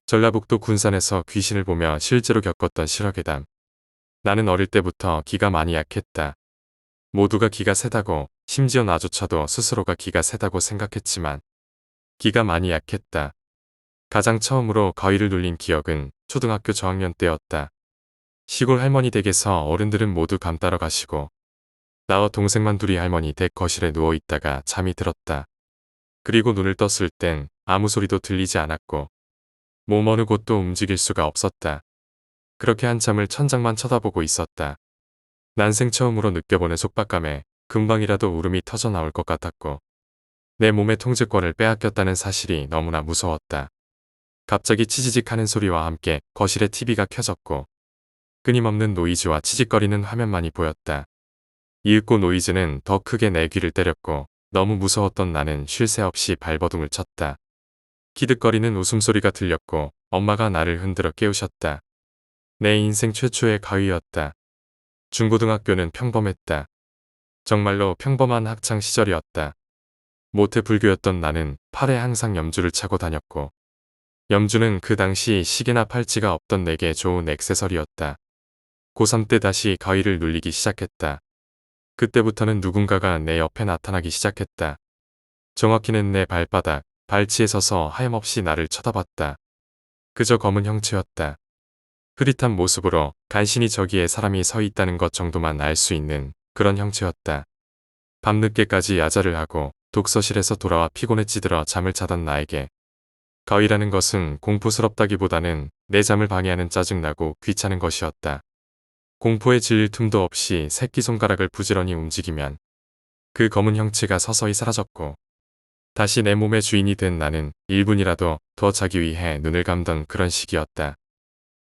전라북도 군산에서 귀신을 보며 실제로 겪었던 실화괴담. 나는 어릴 때부터 기가 많이 약했다. 모두가 기가 세다고, 심지어 나조차도 스스로가 기가 세다고 생각했지만 기가 많이 약했다. 가장 처음으로 가위를 눌린 기억은 초등학교 저학년 때였다. 시골 할머니 댁에서 어른들은 모두 감 따러 가시고 나와 동생만 둘이 할머니 댁 거실에 누워있다가 잠이 들었다. 그리고 눈을 떴을 땐 아무 소리도 들리지 않았고 몸 어느 곳도 움직일 수가 없었다. 그렇게 한참을 천장만 쳐다보고 있었다. 난생 처음으로 느껴보는 속박감에 금방이라도 울음이 터져 나올 것 같았고 내 몸의 통제권을 빼앗겼다는 사실이 너무나 무서웠다. 갑자기 치지직 하는 소리와 함께 거실에 TV가 켜졌고 끊임없는 노이즈와 치직거리는 화면만이 보였다. 이윽고 노이즈는 더 크게 내 귀를 때렸고 너무 무서웠던 나는 쉴 새 없이 발버둥을 쳤다. 키득거리는 웃음소리가 들렸고 엄마가 나를 흔들어 깨우셨다. 내 인생 최초의 가위였다. 중고등학교는 평범했다. 정말로 평범한 학창 시절이었다. 모태불교였던 나는 팔에 항상 염주를 차고 다녔고 염주는 그 당시 시계나 팔찌가 없던 내게 좋은 액세서리였다. 고3 때 다시 가위를 눌리기 시작했다. 그때부터는 누군가가 내 옆에 나타나기 시작했다. 정확히는 내 발바닥, 발치에 서서 하염없이 나를 쳐다봤다. 그저 검은 형체였다. 흐릿한 모습으로 간신히 저기에 사람이 서 있다는 것 정도만 알 수 있는 그런 형체였다. 밤늦게까지 야자를 하고 독서실에서 돌아와 피곤에 찌들어 잠을 자던 나에게 가위라는 것은 공포스럽다기보다는 내 잠을 방해하는 짜증나고 귀찮은 것이었다. 공포에 질릴 틈도 없이 새끼손가락을 부지런히 움직이면 그 검은 형체가 서서히 사라졌고 다시 내 몸의 주인이 된 나는 1분이라도 더 자기 위해 눈을 감던 그런 시기였다.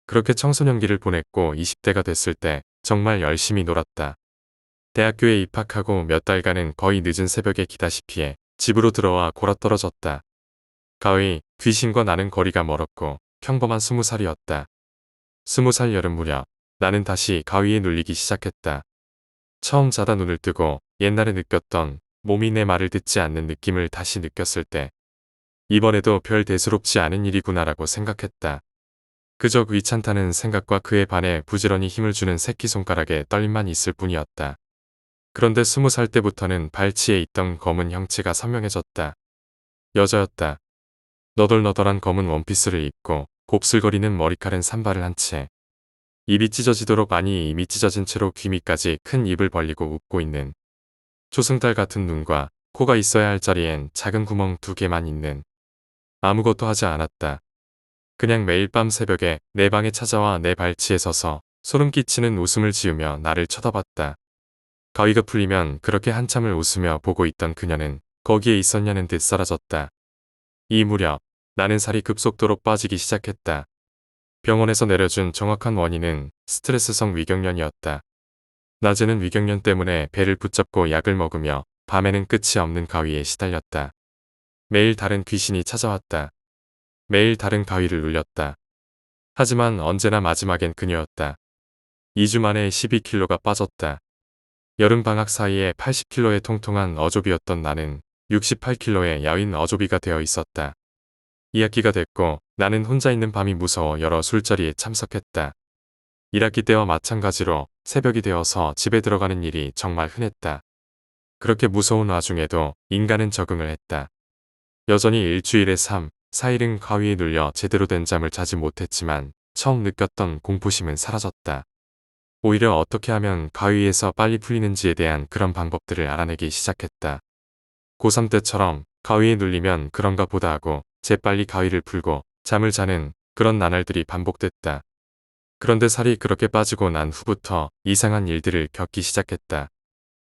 그렇게 청소년기를 보냈고 20대가 됐을 때 정말 열심히 놀았다. 대학교에 입학하고 몇 달간은 거의 늦은 새벽에 기다시피 해 집으로 들어와 골아떨어졌다. 가위, 귀신과 나는 거리가 멀었고 평범한 20살이었다. 20살 여름 무렵 나는 다시 가위에 눌리기 시작했다. 처음 자다 눈을 뜨고 옛날에 느꼈던 몸이 내 말을 듣지 않는 느낌을 다시 느꼈을 때 이번에도 별 대수롭지 않은 일이구나라고 생각했다. 그저 귀찮다는 생각과 그에 반해 부지런히 힘을 주는 새끼손가락에 떨림만 있을 뿐이었다. 그런데 20살 때부터는 발치에 있던 검은 형체가 선명해졌다. 여자였다. 너덜너덜한 검은 원피스를 입고 곱슬거리는 머리칼은 산발을 한 채 입이 찢어지도록 아니 이미 찢어진 채로 귀 밑까지 큰 입을 벌리고 웃고 있는 초승달 같은 눈과 코가 있어야 할 자리엔 작은 구멍 2개만 있는 아무것도 하지 않았다. 그냥 매일 밤 새벽에 내 방에 찾아와 내 발치에 서서 소름 끼치는 웃음을 지으며 나를 쳐다봤다. 가위가 풀리면 그렇게 한참을 웃으며 보고 있던 그녀는 거기에 있었냐는 듯 사라졌다. 이 무렵 나는 살이 급속도로 빠지기 시작했다. 병원에서 내려준 정확한 원인은 스트레스성 위경련이었다. 낮에는 위경련 때문에 배를 붙잡고 약을 먹으며 밤에는 끝이 없는 가위에 시달렸다. 매일 다른 귀신이 찾아왔다. 매일 다른 가위를 눌렸다. 하지만 언제나 마지막엔 그녀였다. 2주 만에 12kg가 빠졌다. 여름 방학 사이에 80kg의 통통한 어조비였던 나는 68kg의 야윈 어조비가 되어 있었다. 2학기가 됐고 나는 혼자 있는 밤이 무서워 여러 술자리에 참석했다. 1학기 때와 마찬가지로 새벽이 되어서 집에 들어가는 일이 정말 흔했다. 그렇게 무서운 와중에도 인간은 적응을 했다. 여전히 일주일에 3, 4일은 가위에 눌려 제대로 된 잠을 자지 못했지만 처음 느꼈던 공포심은 사라졌다. 오히려 어떻게 하면 가위에서 빨리 풀리는지에 대한 그런 방법들을 알아내기 시작했다. 고3 때처럼 가위에 눌리면 그런가 보다 하고 재빨리 가위를 풀고 잠을 자는 그런 나날들이 반복됐다. 그런데 살이 그렇게 빠지고 난 후부터 이상한 일들을 겪기 시작했다.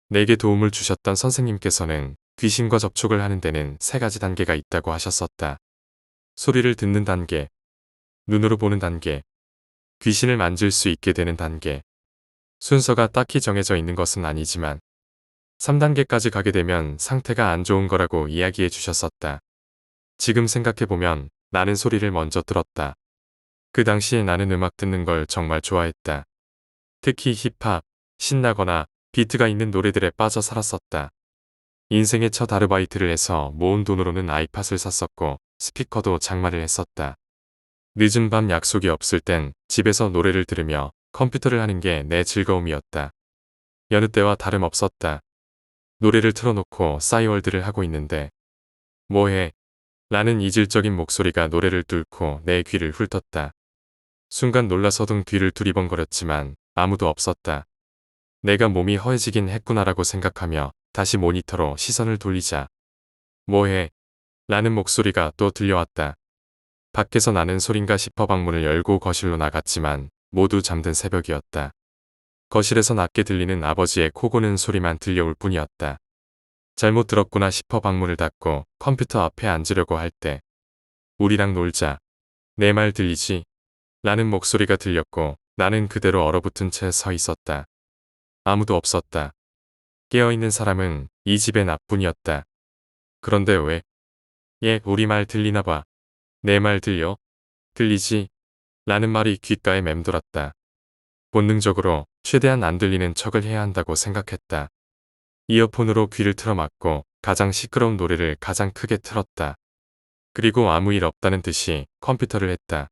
내게 도움을 주셨던 선생님께서는 귀신과 접촉을 하는 데는 3가지 단계가 있다고 하셨었다. 소리를 듣는 단계, 눈으로 보는 단계, 귀신을 만질 수 있게 되는 단계. 순서가 딱히 정해져 있는 것은 아니지만 3단계까지 가게 되면 상태가 안 좋은 거라고 이야기해 주셨었다. 지금 생각해보면 나는 소리를 먼저 들었다. 그 당시에 나는 음악 듣는 걸 정말 좋아했다. 특히 힙합, 신나거나 비트가 있는 노래들에 빠져 살았었다. 인생의 첫 아르바이트를 해서 모은 돈으로는 아이팟을 샀었고 스피커도 장만을 했었다. 늦은 밤 약속이 없을 땐 집에서 노래를 들으며 컴퓨터를 하는 게 내 즐거움이었다. 여느 때와 다름없었다. 노래를 틀어놓고 싸이월드를 하고 있는데 뭐해? 라는 이질적인 목소리가 노래를 뚫고 내 귀를 훑었다. 순간 놀라서 등 뒤를 두리번거렸지만 아무도 없었다. 내가 몸이 허해지긴 했구나라고 생각하며 다시 모니터로 시선을 돌리자 뭐해? 라는 목소리가 또 들려왔다. 밖에서 나는 소린가 싶어 방문을 열고 거실로 나갔지만 모두 잠든 새벽이었다. 거실에서 낮게 들리는 아버지의 코 고는 소리만 들려올 뿐이었다. 잘못 들었구나 싶어 방문을 닫고 컴퓨터 앞에 앉으려고 할 때 우리랑 놀자. 내 말 들리지? 라는 목소리가 들렸고 나는 그대로 얼어붙은 채 서 있었다. 아무도 없었다. 깨어있는 사람은 이 집의 나뿐이었다. 그런데 왜? 우리 말 들리나 봐. 내 말 들려? 들리지? 라는 말이 귓가에 맴돌았다. 본능적으로 최대한 안 들리는 척을 해야 한다고 생각했다. 이어폰으로 귀를 틀어막고 가장 시끄러운 노래를 가장 크게 틀었다. 그리고 아무 일 없다는 듯이 컴퓨터를 했다.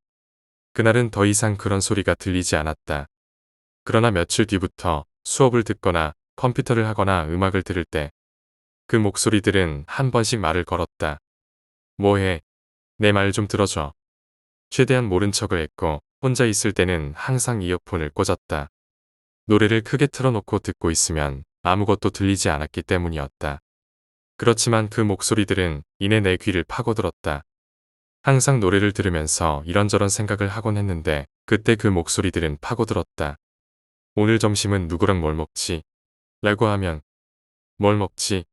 그날은 더 이상 그런 소리가 들리지 않았다. 그러나 며칠 뒤부터 수업을 듣거나 컴퓨터를 하거나 음악을 들을 때 그 목소리들은 한 번씩 말을 걸었다. 뭐해? 내 말 좀 들어줘. 최대한 모른 척을 했고 혼자 있을 때는 항상 이어폰을 꽂았다. 노래를 크게 틀어놓고 듣고 있으면 아무것도 들리지 않았기 때문이었다. 그렇지만 그 목소리들은 이내 내 귀를 파고들었다. 항상 노래를 들으면서 이런저런 생각을 하곤 했는데 그때 그 목소리들은 파고들었다. 오늘 점심은 누구랑 뭘 먹지? 라고 하면 뭘 먹지?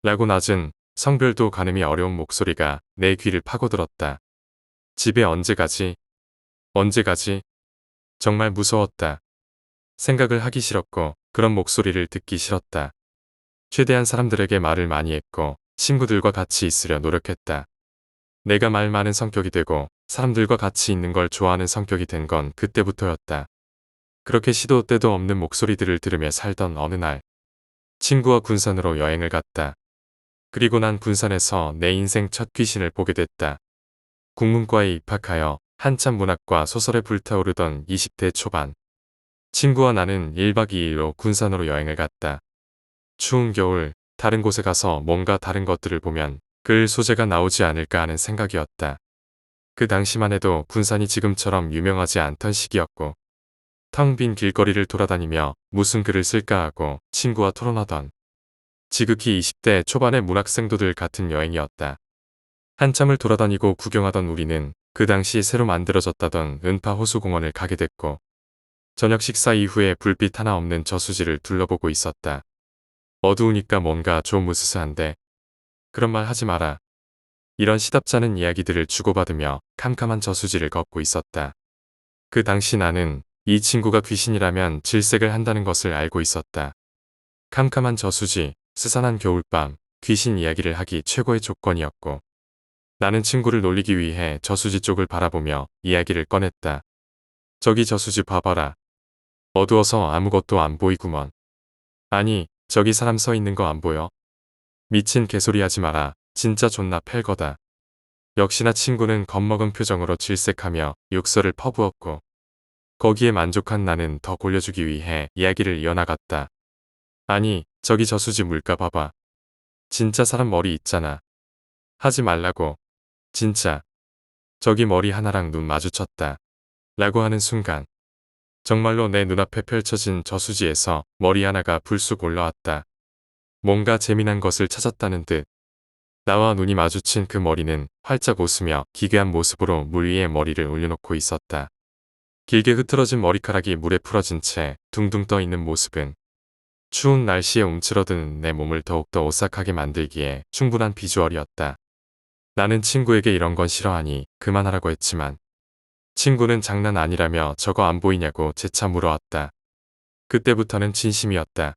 라고 낮은 성별도 가늠이 어려운 목소리가 내 귀를 파고들었다. 집에 언제 가지? 언제 가지? 정말 무서웠다. 생각을 하기 싫었고 그런 목소리를 듣기 싫었다. 최대한 사람들에게 말을 많이 했고 친구들과 같이 있으려 노력했다. 내가 말 많은 성격이 되고 사람들과 같이 있는 걸 좋아하는 성격이 된 건 그때부터였다. 그렇게 시도 때도 없는 목소리들을 들으며 살던 어느 날 친구와 군산으로 여행을 갔다. 그리고 난 군산에서 내 인생 첫 귀신을 보게 됐다. 국문과에 입학하여 한참 문학과 소설에 불타오르던 20대 초반. 친구와 나는 1박 2일로 군산으로 여행을 갔다. 추운 겨울 다른 곳에 가서 뭔가 다른 것들을 보면 글 소재가 나오지 않을까 하는 생각이었다. 그 당시만 해도 군산이 지금처럼 유명하지 않던 시기였고 텅 빈 길거리를 돌아다니며 무슨 글을 쓸까 하고 친구와 토론하던 지극히 20대 초반의 문학생도들 같은 여행이었다. 한참을 돌아다니고 구경하던 우리는 그 당시 새로 만들어졌다던 은파 호수공원을 가게 됐고 저녁 식사 이후에 불빛 하나 없는 저수지를 둘러보고 있었다. 어두우니까 뭔가 좀 으스스한데 그런 말 하지 마라. 이런 시답잖은 이야기들을 주고받으며 캄캄한 저수지를 걷고 있었다. 그 당시 나는 이 친구가 귀신이라면 질색을 한다는 것을 알고 있었다. 캄캄한 저수지, 스산한 겨울밤, 귀신 이야기를 하기 최고의 조건이었고 나는 친구를 놀리기 위해 저수지 쪽을 바라보며 이야기를 꺼냈다. 저기 저수지 봐봐라. 어두워서 아무것도 안 보이구먼. 아니, 저기 사람 서 있는 거 안 보여? 미친 개소리 하지 마라. 진짜 존나 팰거다. 역시나 친구는 겁먹은 표정으로 질색하며 욕설을 퍼부었고 거기에 만족한 나는 더 골려주기 위해 이야기를 이어나갔다. 아니, 저기 저수지 물가 봐봐. 진짜 사람 머리 있잖아. 하지 말라고. 진짜. 저기 머리 하나랑 눈 마주쳤다. 라고 하는 순간 정말로 내 눈앞에 펼쳐진 저수지에서 머리 하나가 불쑥 올라왔다. 뭔가 재미난 것을 찾았다는 듯 나와 눈이 마주친 그 머리는 활짝 웃으며 기괴한 모습으로 물 위에 머리를 올려놓고 있었다. 길게 흐트러진 머리카락이 물에 풀어진 채 둥둥 떠 있는 모습은 추운 날씨에 움츠러드는 내 몸을 더욱더 오싹하게 만들기에 충분한 비주얼이었다. 나는 친구에게 이런 건 싫어하니 그만하라고 했지만 친구는 장난 아니라며 저거 안 보이냐고 재차 물어왔다. 그때부터는 진심이었다.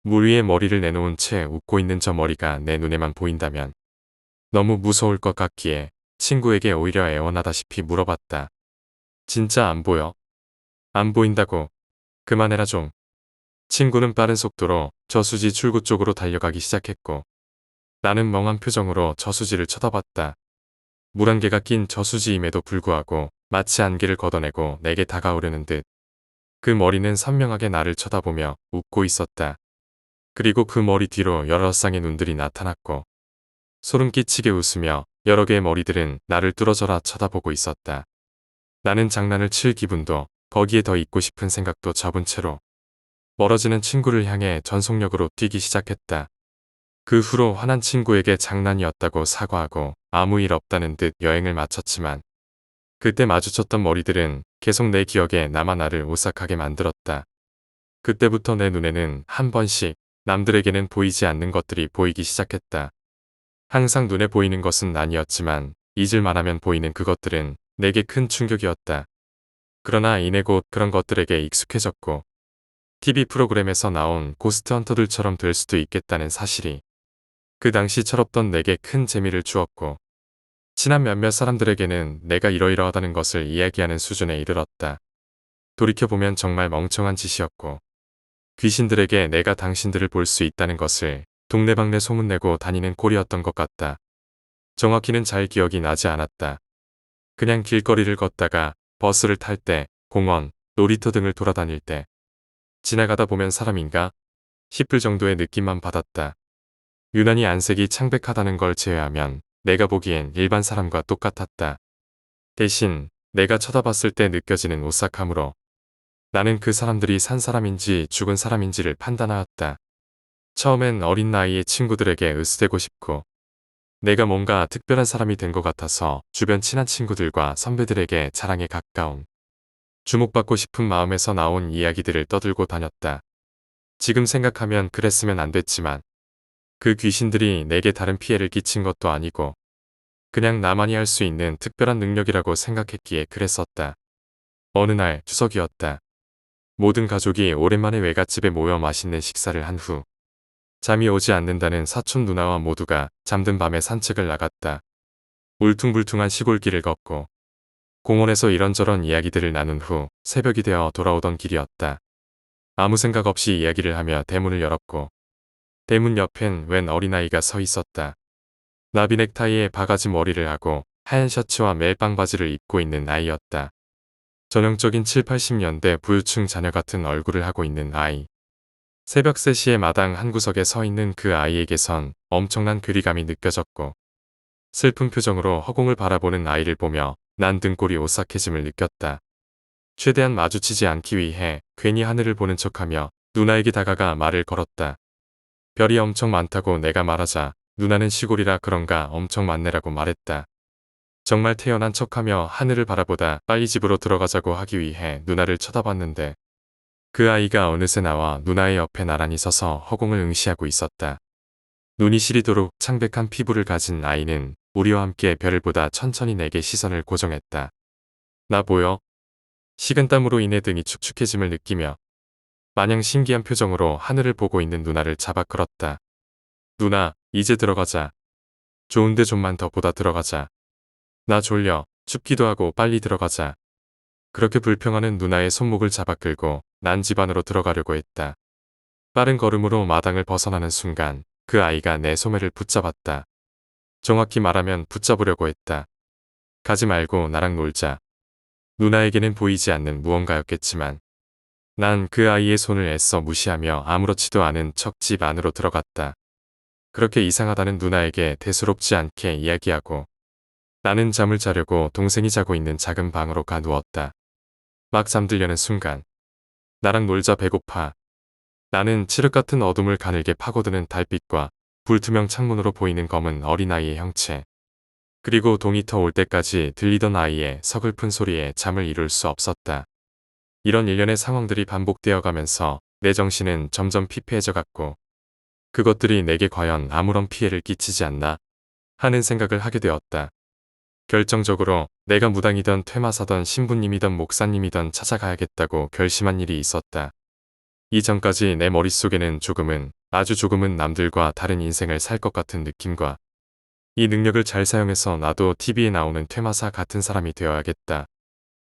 물 위에 머리를 내놓은 채 웃고 있는 저 머리가 내 눈에만 보인다면 너무 무서울 것 같기에 친구에게 오히려 애원하다시피 물어봤다. 진짜 안 보여? 안 보인다고. 그만해라 좀. 친구는 빠른 속도로 저수지 출구 쪽으로 달려가기 시작했고 나는 멍한 표정으로 저수지를 쳐다봤다. 물 한 개가 낀 저수지임에도 불구하고 마치 안개를 걷어내고 내게 다가오려는 듯. 그 머리는 선명하게 나를 쳐다보며 웃고 있었다. 그리고 그 머리 뒤로 여러 쌍의 눈들이 나타났고 소름 끼치게 웃으며 여러 개의 머리들은 나를 뚫어져라 쳐다보고 있었다. 나는 장난을 칠 기분도 거기에 더 있고 싶은 생각도 접은 채로 멀어지는 친구를 향해 전속력으로 뛰기 시작했다. 그 후로 화난 친구에게 장난이었다고 사과하고 아무 일 없다는 듯 여행을 마쳤지만 그때 마주쳤던 머리들은 계속 내 기억에 남아 나를 오싹하게 만들었다. 그때부터 내 눈에는 한 번씩 남들에게는 보이지 않는 것들이 보이기 시작했다. 항상 눈에 보이는 것은 아니었지만 잊을 만하면 보이는 그것들은 내게 큰 충격이었다. 그러나 이내 곧 그런 것들에게 익숙해졌고 TV 프로그램에서 나온 고스트 헌터들처럼 될 수도 있겠다는 사실이 그 당시 철없던 내게 큰 재미를 주었고 친한 몇몇 사람들에게는 내가 이러이러하다는 것을 이야기하는 수준에 이르렀다. 돌이켜보면 정말 멍청한 짓이었고 귀신들에게 내가 당신들을 볼 수 있다는 것을 동네방네 소문내고 다니는 꼴이었던 것 같다. 정확히는 잘 기억이 나지 않았다. 그냥 길거리를 걷다가 버스를 탈 때, 공원, 놀이터 등을 돌아다닐 때 지나가다 보면 사람인가 싶을 정도의 느낌만 받았다. 유난히 안색이 창백하다는 걸 제외하면 내가 보기엔 일반 사람과 똑같았다. 대신 내가 쳐다봤을 때 느껴지는 오싹함으로 나는 그 사람들이 산 사람인지 죽은 사람인지를 판단하였다. 처음엔 어린 나이의 친구들에게 으스대고 싶고 내가 뭔가 특별한 사람이 된 것 같아서 주변 친한 친구들과 선배들에게 자랑에 가까운 주목받고 싶은 마음에서 나온 이야기들을 떠들고 다녔다. 지금 생각하면 그랬으면 안 됐지만 그 귀신들이 내게 다른 피해를 끼친 것도 아니고 그냥 나만이 할 수 있는 특별한 능력이라고 생각했기에 그랬었다. 어느 날 추석이었다. 모든 가족이 오랜만에 외갓집에 모여 맛있는 식사를 한 후 잠이 오지 않는다는 사촌 누나와 모두가 잠든 밤에 산책을 나갔다. 울퉁불퉁한 시골길을 걷고 공원에서 이런저런 이야기들을 나눈 후 새벽이 되어 돌아오던 길이었다. 아무 생각 없이 이야기를 하며 대문을 열었고 대문 옆엔 웬 어린아이가 서 있었다. 나비 넥타이에 바가지 머리를 하고 하얀 셔츠와 멜빵 바지를 입고 있는 아이였다. 전형적인 7, 80년대 부유층 자녀 같은 얼굴을 하고 있는 아이. 새벽 3시에 마당 한 구석에 서 있는 그 아이에게선 엄청난 괴리감이 느껴졌고 슬픈 표정으로 허공을 바라보는 아이를 보며 난 등골이 오싹해짐을 느꼈다. 최대한 마주치지 않기 위해 괜히 하늘을 보는 척하며 누나에게 다가가 말을 걸었다. 별이 엄청 많다고 내가 말하자 누나는 시골이라 그런가 엄청 많네라고 말했다. 정말 태연한 척하며 하늘을 바라보다 빨리 집으로 들어가자고 하기 위해 누나를 쳐다봤는데 그 아이가 어느새 나와 누나의 옆에 나란히 서서 허공을 응시하고 있었다. 눈이 시리도록 창백한 피부를 가진 아이는 우리와 함께 별을 보다 천천히 내게 시선을 고정했다. 나 보여? 식은땀으로 인해 등이 축축해짐을 느끼며 마냥 신기한 표정으로 하늘을 보고 있는 누나를 잡아 끌었다. 누나, 이제 들어가자. 좋은데 좀만 더 보다 들어가자. 나 졸려. 춥기도 하고 빨리 들어가자. 그렇게 불평하는 누나의 손목을 잡아 끌고 난 집 안으로 들어가려고 했다. 빠른 걸음으로 마당을 벗어나는 순간 그 아이가 내 소매를 붙잡았다. 정확히 말하면 붙잡으려고 했다. 가지 말고 나랑 놀자. 누나에게는 보이지 않는 무언가였겠지만 난 그 아이의 손을 애써 무시하며 아무렇지도 않은 척 집 안으로 들어갔다. 그렇게 이상하다는 누나에게 대수롭지 않게 이야기하고 나는 잠을 자려고 동생이 자고 있는 작은 방으로 가 누웠다. 막 잠들려는 순간 나랑 놀자 배고파. 나는 칠흑 같은 어둠을 가늘게 파고드는 달빛과 불투명 창문으로 보이는 검은 어린아이의 형체 그리고 동이 터올 때까지 들리던 아이의 서글픈 소리에 잠을 이룰 수 없었다. 이런 일련의 상황들이 반복되어 가면서 내 정신은 점점 피폐해져 갔고 그것들이 내게 과연 아무런 피해를 끼치지 않나 하는 생각을 하게 되었다. 결정적으로 내가 무당이던 퇴마사던 신부님이던 목사님이던 찾아가야겠다고 결심한 일이 있었다. 이전까지 내 머릿속에는 조금은 아주 조금은 남들과 다른 인생을 살 것 같은 느낌과 이 능력을 잘 사용해서 나도 TV에 나오는 퇴마사 같은 사람이 되어야겠다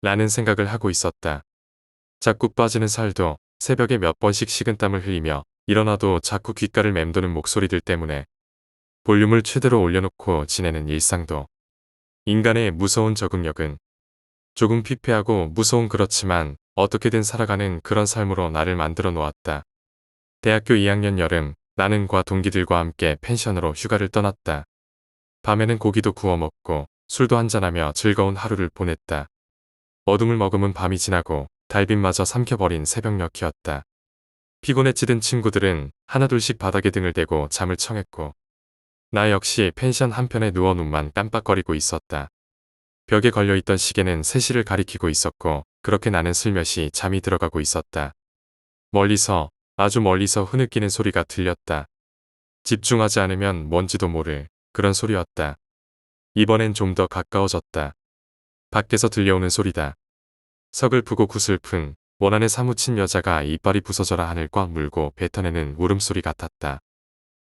라는 생각을 하고 있었다. 자꾸 빠지는 살도 새벽에 몇 번씩 식은땀을 흘리며 일어나도 자꾸 귓가를 맴도는 목소리들 때문에 볼륨을 최대로 올려놓고 지내는 일상도 인간의 무서운 적응력은 조금 피폐하고 무서운 그렇지만 어떻게든 살아가는 그런 삶으로 나를 만들어 놓았다. 대학교 2학년 여름 나는 과 동기들과 함께 펜션으로 휴가를 떠났다. 밤에는 고기도 구워 먹고 술도 한잔하며 즐거운 하루를 보냈다. 어둠을 머금은 밤이 지나고 달빛마저 삼켜버린 새벽녘이었다. 피곤에 찌든 친구들은 하나둘씩 바닥에 등을 대고 잠을 청했고 나 역시 펜션 한편에 누워 눈만 깜빡거리고 있었다. 벽에 걸려있던 시계는 3시를 가리키고 있었고 그렇게 나는 슬며시 잠이 들어가고 있었다. 멀리서 아주 멀리서 흐느끼는 소리가 들렸다. 집중하지 않으면 뭔지도 모를 그런 소리였다. 이번엔 좀 더 가까워졌다. 밖에서 들려오는 소리다. 서글프고 구슬픈 원한에 사무친 여자가 이빨이 부서져라 하늘 꽉 물고 뱉어내는 울음소리 같았다.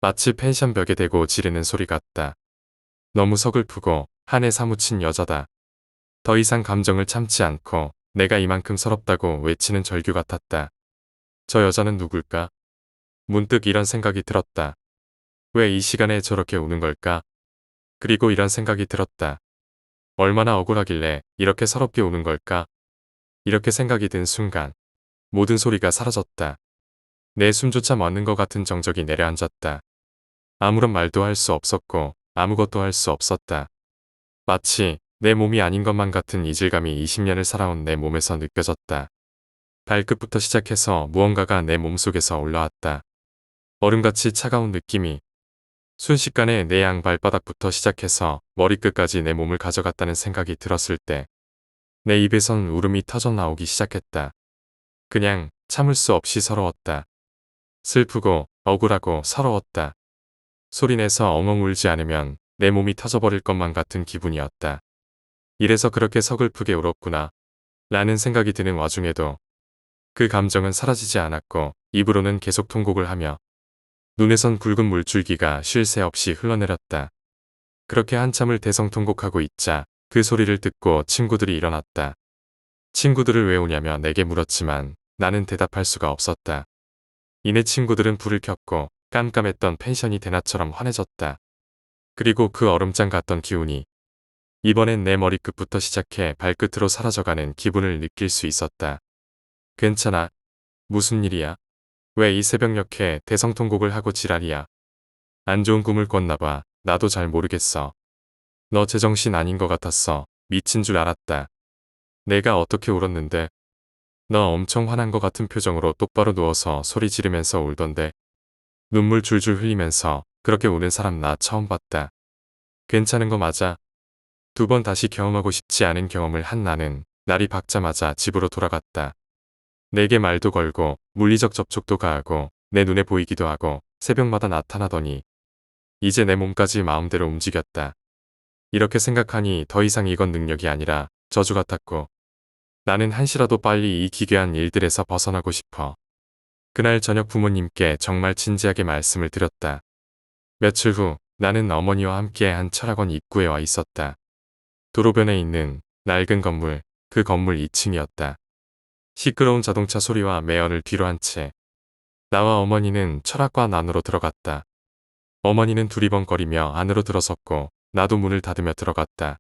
마치 펜션 벽에 대고 지르는 소리 같다. 너무 서글프고 한에 사무친 여자다. 더 이상 감정을 참지 않고 내가 이만큼 서럽다고 외치는 절규 같았다. 저 여자는 누굴까? 문득 이런 생각이 들었다. 왜 이 시간에 저렇게 우는 걸까? 그리고 이런 생각이 들었다. 얼마나 억울하길래 이렇게 서럽게 우는 걸까? 이렇게 생각이 든 순간 모든 소리가 사라졌다. 내 숨조차 멎는 것 같은 정적이 내려앉았다. 아무런 말도 할 수 없었고 아무것도 할 수 없었다. 마치 내 몸이 아닌 것만 같은 이질감이 20년을 살아온 내 몸에서 느껴졌다. 발끝부터 시작해서 무언가가 내 몸속에서 올라왔다. 얼음같이 차가운 느낌이 순식간에 내 양 발바닥부터 시작해서 머리끝까지 내 몸을 가져갔다는 생각이 들었을 때 내 입에선 울음이 터져 나오기 시작했다. 그냥 참을 수 없이 서러웠다. 슬프고 억울하고 서러웠다. 소리내서 엉엉 울지 않으면 내 몸이 터져버릴 것만 같은 기분이었다. 이래서 그렇게 서글프게 울었구나 라는 생각이 드는 와중에도 그 감정은 사라지지 않았고 입으로는 계속 통곡을 하며 눈에선 굵은 물줄기가 쉴 새 없이 흘러내렸다. 그렇게 한참을 대성통곡하고 있자 그 소리를 듣고 친구들이 일어났다. 친구들을 왜 오냐며 내게 물었지만 나는 대답할 수가 없었다. 이내 친구들은 불을 켰고 깜깜했던 펜션이 대낮처럼 환해졌다. 그리고 그 얼음장 같던 기운이 이번엔 내 머리끝부터 시작해 발끝으로 사라져가는 기분을 느낄 수 있었다. 괜찮아. 무슨 일이야? 왜 이 새벽녘에 대성통곡을 하고 지랄이야? 안 좋은 꿈을 꿨나 봐. 나도 잘 모르겠어. 너 제정신 아닌 것 같았어. 미친 줄 알았다. 내가 어떻게 울었는데? 너 엄청 화난 것 같은 표정으로 똑바로 누워서 소리 지르면서 울던데. 눈물 줄줄 흘리면서 그렇게 우는 사람 나 처음 봤다. 괜찮은 거 맞아? 2번 다시 경험하고 싶지 않은 경험을 한 나는 날이 밝자마자 집으로 돌아갔다. 내게 말도 걸고 물리적 접촉도 가하고 내 눈에 보이기도 하고 새벽마다 나타나더니 이제 내 몸까지 마음대로 움직였다. 이렇게 생각하니 더 이상 이건 능력이 아니라 저주 같았고 나는 한시라도 빨리 이 기괴한 일들에서 벗어나고 싶어. 그날 저녁 부모님께 정말 진지하게 말씀을 드렸다. 며칠 후 나는 어머니와 함께 한 철학원 입구에 와 있었다. 도로변에 있는 낡은 건물, 그 건물 2층이었다. 시끄러운 자동차 소리와 매연을 뒤로 한 채 나와 어머니는 철학관 안으로 들어갔다. 어머니는 두리번거리며 안으로 들어섰고 나도 문을 닫으며 들어갔다.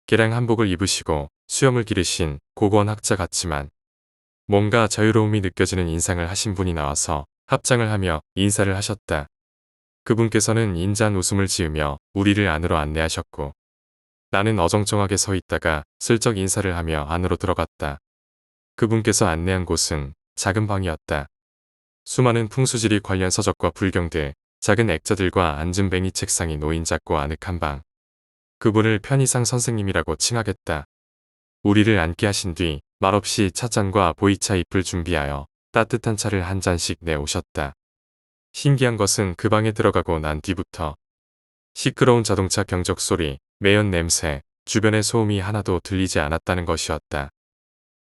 개량 한복을 입으시고 수염을 기르신 고고한 학자 같지만 뭔가 자유로움이 느껴지는 인상을 하신 분이 나와서 합장을 하며 인사를 하셨다. 그분께서는 인자한 웃음을 지으며 우리를 안으로 안내하셨고 나는 어정쩡하게 서 있다가 슬쩍 인사를 하며 안으로 들어갔다. 그분께서 안내한 곳은 작은 방이었다. 수많은 풍수지리 관련 서적과 불경들, 작은 액자들과 앉은뱅이 책상이 놓인 작고 아늑한 방. 그분을 편의상 선생님이라고 칭하겠다. 우리를 앉게 하신 뒤 말없이 찻잔과 보이차 잎을 준비하여 따뜻한 차를 한 잔씩 내오셨다. 신기한 것은 그 방에 들어가고 난 뒤부터 시끄러운 자동차 경적 소리, 매연 냄새, 주변의 소음이 하나도 들리지 않았다는 것이었다.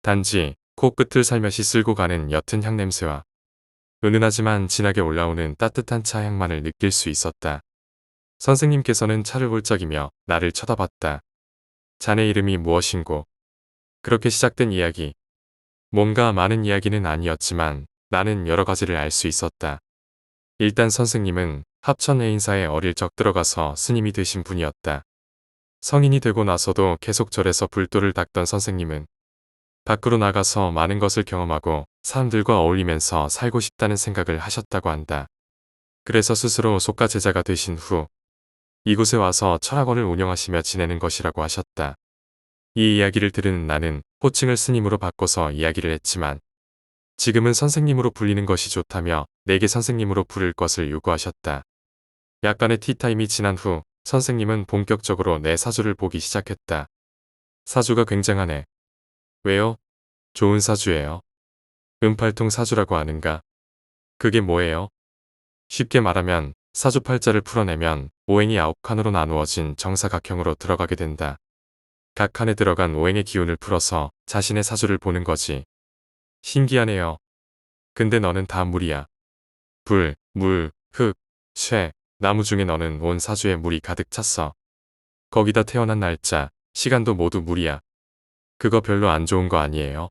단지 코끝을 살며시 쓸고 가는 옅은 향냄새와 은은하지만 진하게 올라오는 따뜻한 차 향만을 느낄 수 있었다. 선생님께서는 차를 홀짝이며 나를 쳐다봤다. 자네 이름이 무엇인고? 그렇게 시작된 이야기. 뭔가 많은 이야기는 아니었지만 나는 여러 가지를 알 수 있었다. 일단 선생님은 합천해인사에 어릴 적 들어가서 스님이 되신 분이었다. 성인이 되고 나서도 계속 절에서 불도를 닦던 선생님은 밖으로 나가서 많은 것을 경험하고 사람들과 어울리면서 살고 싶다는 생각을 하셨다고 한다. 그래서 스스로 속가 제자가 되신 후 이곳에 와서 철학원을 운영하시며 지내는 것이라고 하셨다. 이 이야기를 들은 나는 호칭을 스님으로 바꿔서 이야기를 했지만 지금은 선생님으로 불리는 것이 좋다며 내게 선생님으로 부를 것을 요구하셨다. 약간의 티타임이 지난 후 선생님은 본격적으로 내 사주를 보기 시작했다. 사주가 굉장하네. 왜요? 좋은 사주예요. 은팔통 사주라고 아는가? 그게 뭐예요? 쉽게 말하면 사주 팔자를 풀어내면 오행이 9칸으로 나누어진 정사각형으로 들어가게 된다. 각 칸에 들어간 오행의 기운을 풀어서 자신의 사주를 보는 거지. 신기하네요. 근데 너는 다 물이야. 불, 물, 흙, 쇠, 나무 중에 너는 온 사주에 물이 가득 찼어. 거기다 태어난 날짜, 시간도 모두 물이야. 그거 별로 안 좋은 거 아니에요?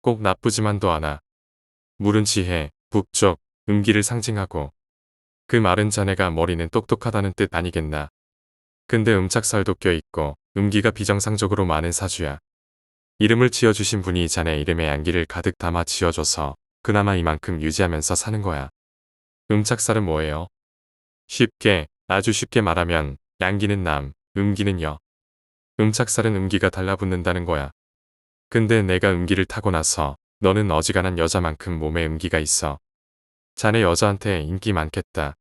꼭 나쁘지만도 않아. 물은 지혜, 북쪽, 음기를 상징하고 그 말은 자네가 머리는 똑똑하다는 뜻 아니겠나. 근데 음착살도 껴있고 음기가 비정상적으로 많은 사주야. 이름을 지어주신 분이 자네 이름에 양기를 가득 담아 지어줘서 그나마 이만큼 유지하면서 사는 거야. 음착살은 뭐예요? 쉽게, 아주 쉽게 말하면 양기는 남, 음기는 여. 음착살은 음기가 달라붙는다는 거야. 근데 내가 음기를 타고 나서 너는 어지간한 여자만큼 몸에 음기가 있어. 자네 여자한테 인기 많겠다.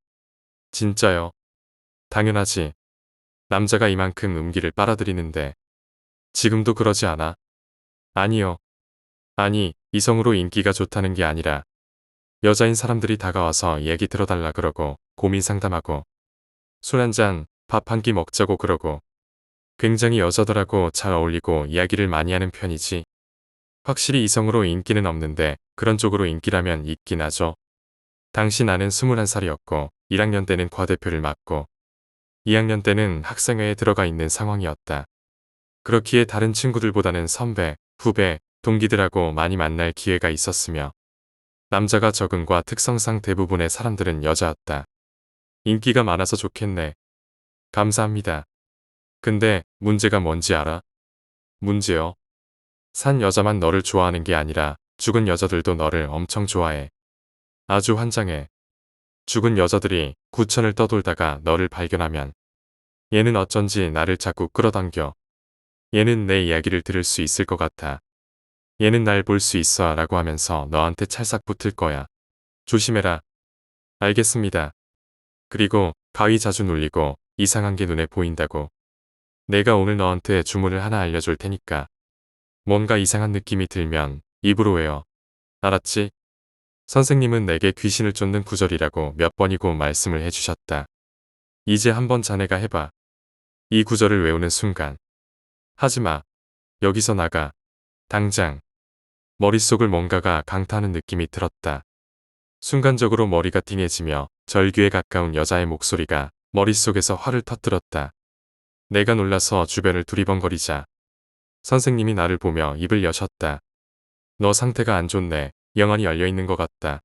진짜요? 당연하지. 남자가 이만큼 음기를 빨아들이는데 지금도 그러지 않아? 아니요. 아니, 이성으로 인기가 좋다는 게 아니라 여자인 사람들이 다가와서 얘기 들어달라 그러고 고민 상담하고 술 한 잔, 밥 한 끼 먹자고 그러고 굉장히 여자들하고 잘 어울리고 이야기를 많이 하는 편이지. 확실히 이성으로 인기는 없는데 그런 쪽으로 인기라면 있긴 하죠. 당시 나는 21살이었고 1학년 때는 과대표를 맡고 2학년 때는 학생회에 들어가 있는 상황이었다. 그렇기에 다른 친구들보다는 선배, 후배, 동기들하고 많이 만날 기회가 있었으며 남자가 적응과 특성상 대부분의 사람들은 여자였다. 인기가 많아서 좋겠네. 감사합니다. 근데 문제가 뭔지 알아? 문제요? 산 여자만 너를 좋아하는 게 아니라 죽은 여자들도 너를 엄청 좋아해. 아주 환장해. 죽은 여자들이 구천을 떠돌다가 너를 발견하면 얘는 어쩐지 나를 자꾸 끌어당겨. 얘는 내 이야기를 들을 수 있을 것 같아. 얘는 날 볼 수 있어 라고 하면서 너한테 찰싹 붙을 거야. 조심해라. 알겠습니다. 그리고 가위 자주 눌리고 이상한 게 눈에 보인다고. 내가 오늘 너한테 주문을 하나 알려줄 테니까. 뭔가 이상한 느낌이 들면 입으로 외워. 알았지? 선생님은 내게 귀신을 쫓는 구절이라고 몇 번이고 말씀을 해주셨다. 이제 한번 자네가 해봐. 이 구절을 외우는 순간. 하지마. 여기서 나가. 당장. 머릿속을 뭔가가 강타하는 느낌이 들었다. 순간적으로 머리가 띵해지며 절규에 가까운 여자의 목소리가 머릿속에서 화를 터뜨렸다. 내가 놀라서 주변을 두리번거리자 선생님이 나를 보며 입을 여셨다. 너 상태가 안 좋네. 영안이 열려있는 것 같다.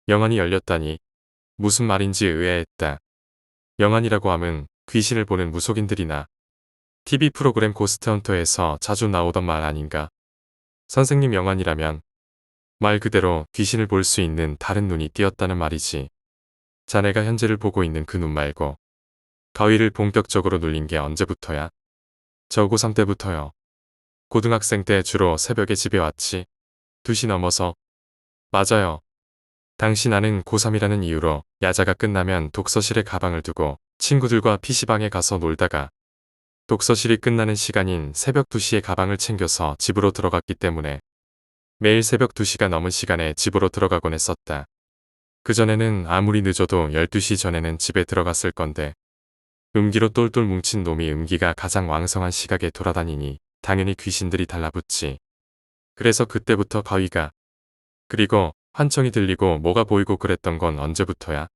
영안이 열렸다니. 무슨 말인지 의아했다. 영안이라고 함은 귀신을 보는 무속인들이나 TV 프로그램 고스트헌터에서 자주 나오던 말 아닌가? 선생님 영안이라면 말 그대로 귀신을 볼 수 있는 다른 눈이 띄었다는 말이지. 자네가 현재를 보고 있는 그 눈 말고 가위를 본격적으로 눌린 게 언제부터야? 저 고3 때부터요. 고등학생 때 주로 새벽에 집에 왔지. 2시 넘어서. 맞아요. 당시 나는 고3이라는 이유로 야자가 끝나면 독서실에 가방을 두고 친구들과 PC방에 가서 놀다가 독서실이 끝나는 시간인 새벽 2시에 가방을 챙겨서 집으로 들어갔기 때문에 매일 새벽 2시가 넘은 시간에 집으로 들어가곤 했었다. 그전에는 아무리 늦어도 12시 전에는 집에 들어갔을 건데 음기로 똘똘 뭉친 놈이 음기가 가장 왕성한 시각에 돌아다니니 당연히 귀신들이 달라붙지. 그래서 그때부터 가위가. 그리고 환청이 들리고 뭐가 보이고 그랬던 건 언제부터야?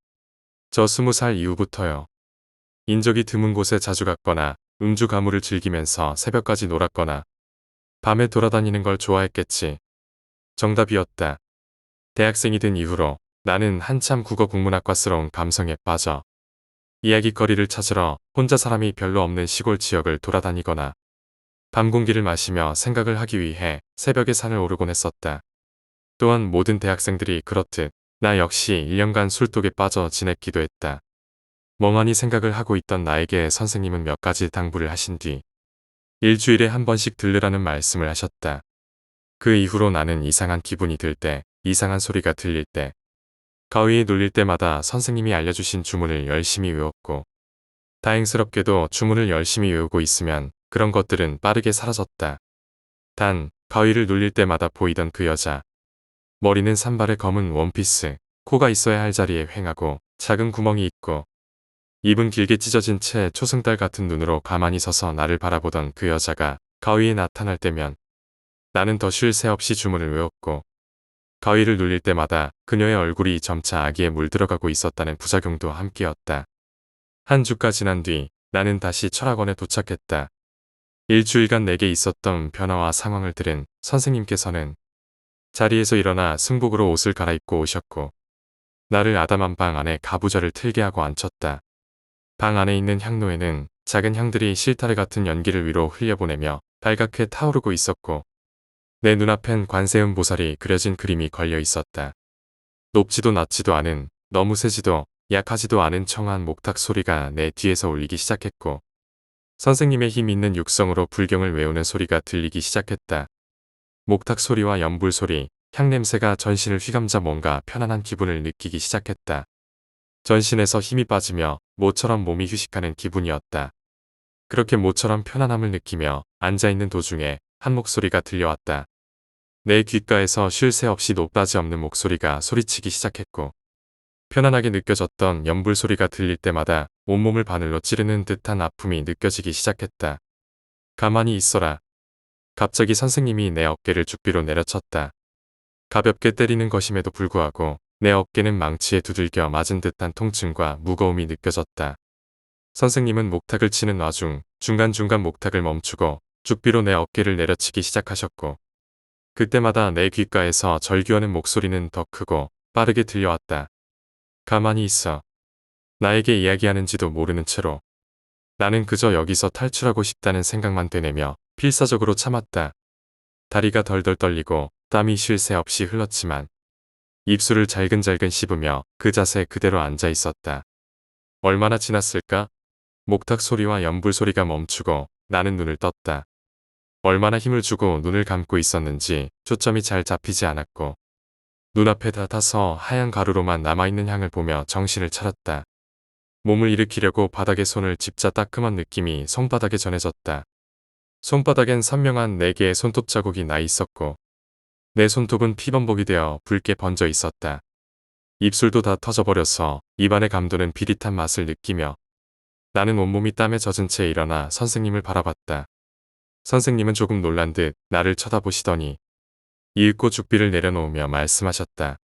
저 20살 이후부터요. 인적이 드문 곳에 자주 갔거나 음주 가물을 즐기면서 새벽까지 놀았거나 밤에 돌아다니는 걸 좋아했겠지. 정답이었다. 대학생이 된 이후로 나는 한참 국어 국문학과스러운 감성에 빠져 이야깃거리를 찾으러 혼자 사람이 별로 없는 시골 지역을 돌아다니거나 밤 공기를 마시며 생각을 하기 위해 새벽에 산을 오르곤 했었다. 또한 모든 대학생들이 그렇듯 나 역시 1년간 술독에 빠져 지냈기도 했다. 멍하니 생각을 하고 있던 나에게 선생님은 몇 가지 당부를 하신 뒤 일주일에 한 번씩 들르라는 말씀을 하셨다. 그 이후로 나는 이상한 기분이 들 때, 이상한 소리가 들릴 때, 가위에 눌릴 때마다 선생님이 알려주신 주문을 열심히 외웠고, 다행스럽게도 주문을 열심히 외우고 있으면 그런 것들은 빠르게 사라졌다. 단, 가위를 눌릴 때마다 보이던 그 여자. 머리는 산발의 검은 원피스, 코가 있어야 할 자리에 휑하고 작은 구멍이 있고, 입은 길게 찢어진 채 초승달 같은 눈으로 가만히 서서 나를 바라보던 그 여자가 가위에 나타날 때면 나는 더 쉴 새 없이 주문을 외웠고, 가위를 눌릴 때마다 그녀의 얼굴이 점차 아기에 물들어가고 있었다는 부작용도 함께였다. 한 주가 지난 뒤 나는 다시 철학원에 도착했다. 일주일간 내게 있었던 변화와 상황을 들은 선생님께서는 자리에서 일어나 승복으로 옷을 갈아입고 오셨고, 나를 아담한 방 안에 가부좌를 틀게 하고 앉혔다. 방 안에 있는 향로에는 작은 향들이 실타래 같은 연기를 위로 흘려보내며 발갛게 타오르고 있었고, 내 눈앞엔 관세음 보살이 그려진 그림이 걸려 있었다. 높지도 낮지도 않은, 너무 세지도 약하지도 않은 청아한 목탁 소리가 내 뒤에서 울리기 시작했고, 선생님의 힘 있는 육성으로 불경을 외우는 소리가 들리기 시작했다. 목탁 소리와 연불 소리, 향냄새가 전신을 휘감자 뭔가 편안한 기분을 느끼기 시작했다. 전신에서 힘이 빠지며 모처럼 몸이 휴식하는 기분이었다. 그렇게 모처럼 편안함을 느끼며 앉아있는 도중에 한 목소리가 들려왔다. 내 귓가에서 쉴 새 없이 높낮이 없는 목소리가 소리치기 시작했고, 편안하게 느껴졌던 연불 소리가 들릴 때마다 온몸을 바늘로 찌르는 듯한 아픔이 느껴지기 시작했다. 가만히 있어라. 갑자기 선생님이 내 어깨를 죽비로 내려쳤다. 가볍게 때리는 것임에도 불구하고 내 어깨는 망치에 두들겨 맞은 듯한 통증과 무거움이 느껴졌다. 선생님은 목탁을 치는 와중 중간중간 목탁을 멈추고 죽비로 내 어깨를 내려치기 시작하셨고, 그때마다 내 귓가에서 절규하는 목소리는 더 크고 빠르게 들려왔다. 가만히 있어. 나에게 이야기하는지도 모르는 채로. 나는 그저 여기서 탈출하고 싶다는 생각만 되뇌며 필사적으로 참았다. 다리가 덜덜 떨리고 땀이 쉴 새 없이 흘렀지만 입술을 잘근잘근 씹으며 그 자세 그대로 앉아 있었다. 얼마나 지났을까? 목탁 소리와 연불 소리가 멈추고 나는 눈을 떴다. 얼마나 힘을 주고 눈을 감고 있었는지 초점이 잘 잡히지 않았고, 눈앞에 닿아서 하얀 가루로만 남아있는 향을 보며 정신을 차렸다. 몸을 일으키려고 바닥에 손을 짚자 따끔한 느낌이 손바닥에 전해졌다. 손바닥엔 선명한 4개의 손톱 자국이 나 있었고, 내 손톱은 피범벅이 되어 붉게 번져 있었다. 입술도 다 터져버려서 입안에 감도는 비릿한 맛을 느끼며 나는 온몸이 땀에 젖은 채 일어나 선생님을 바라봤다. 선생님은 조금 놀란 듯 나를 쳐다보시더니 이윽고 죽비를 내려놓으며 말씀하셨다.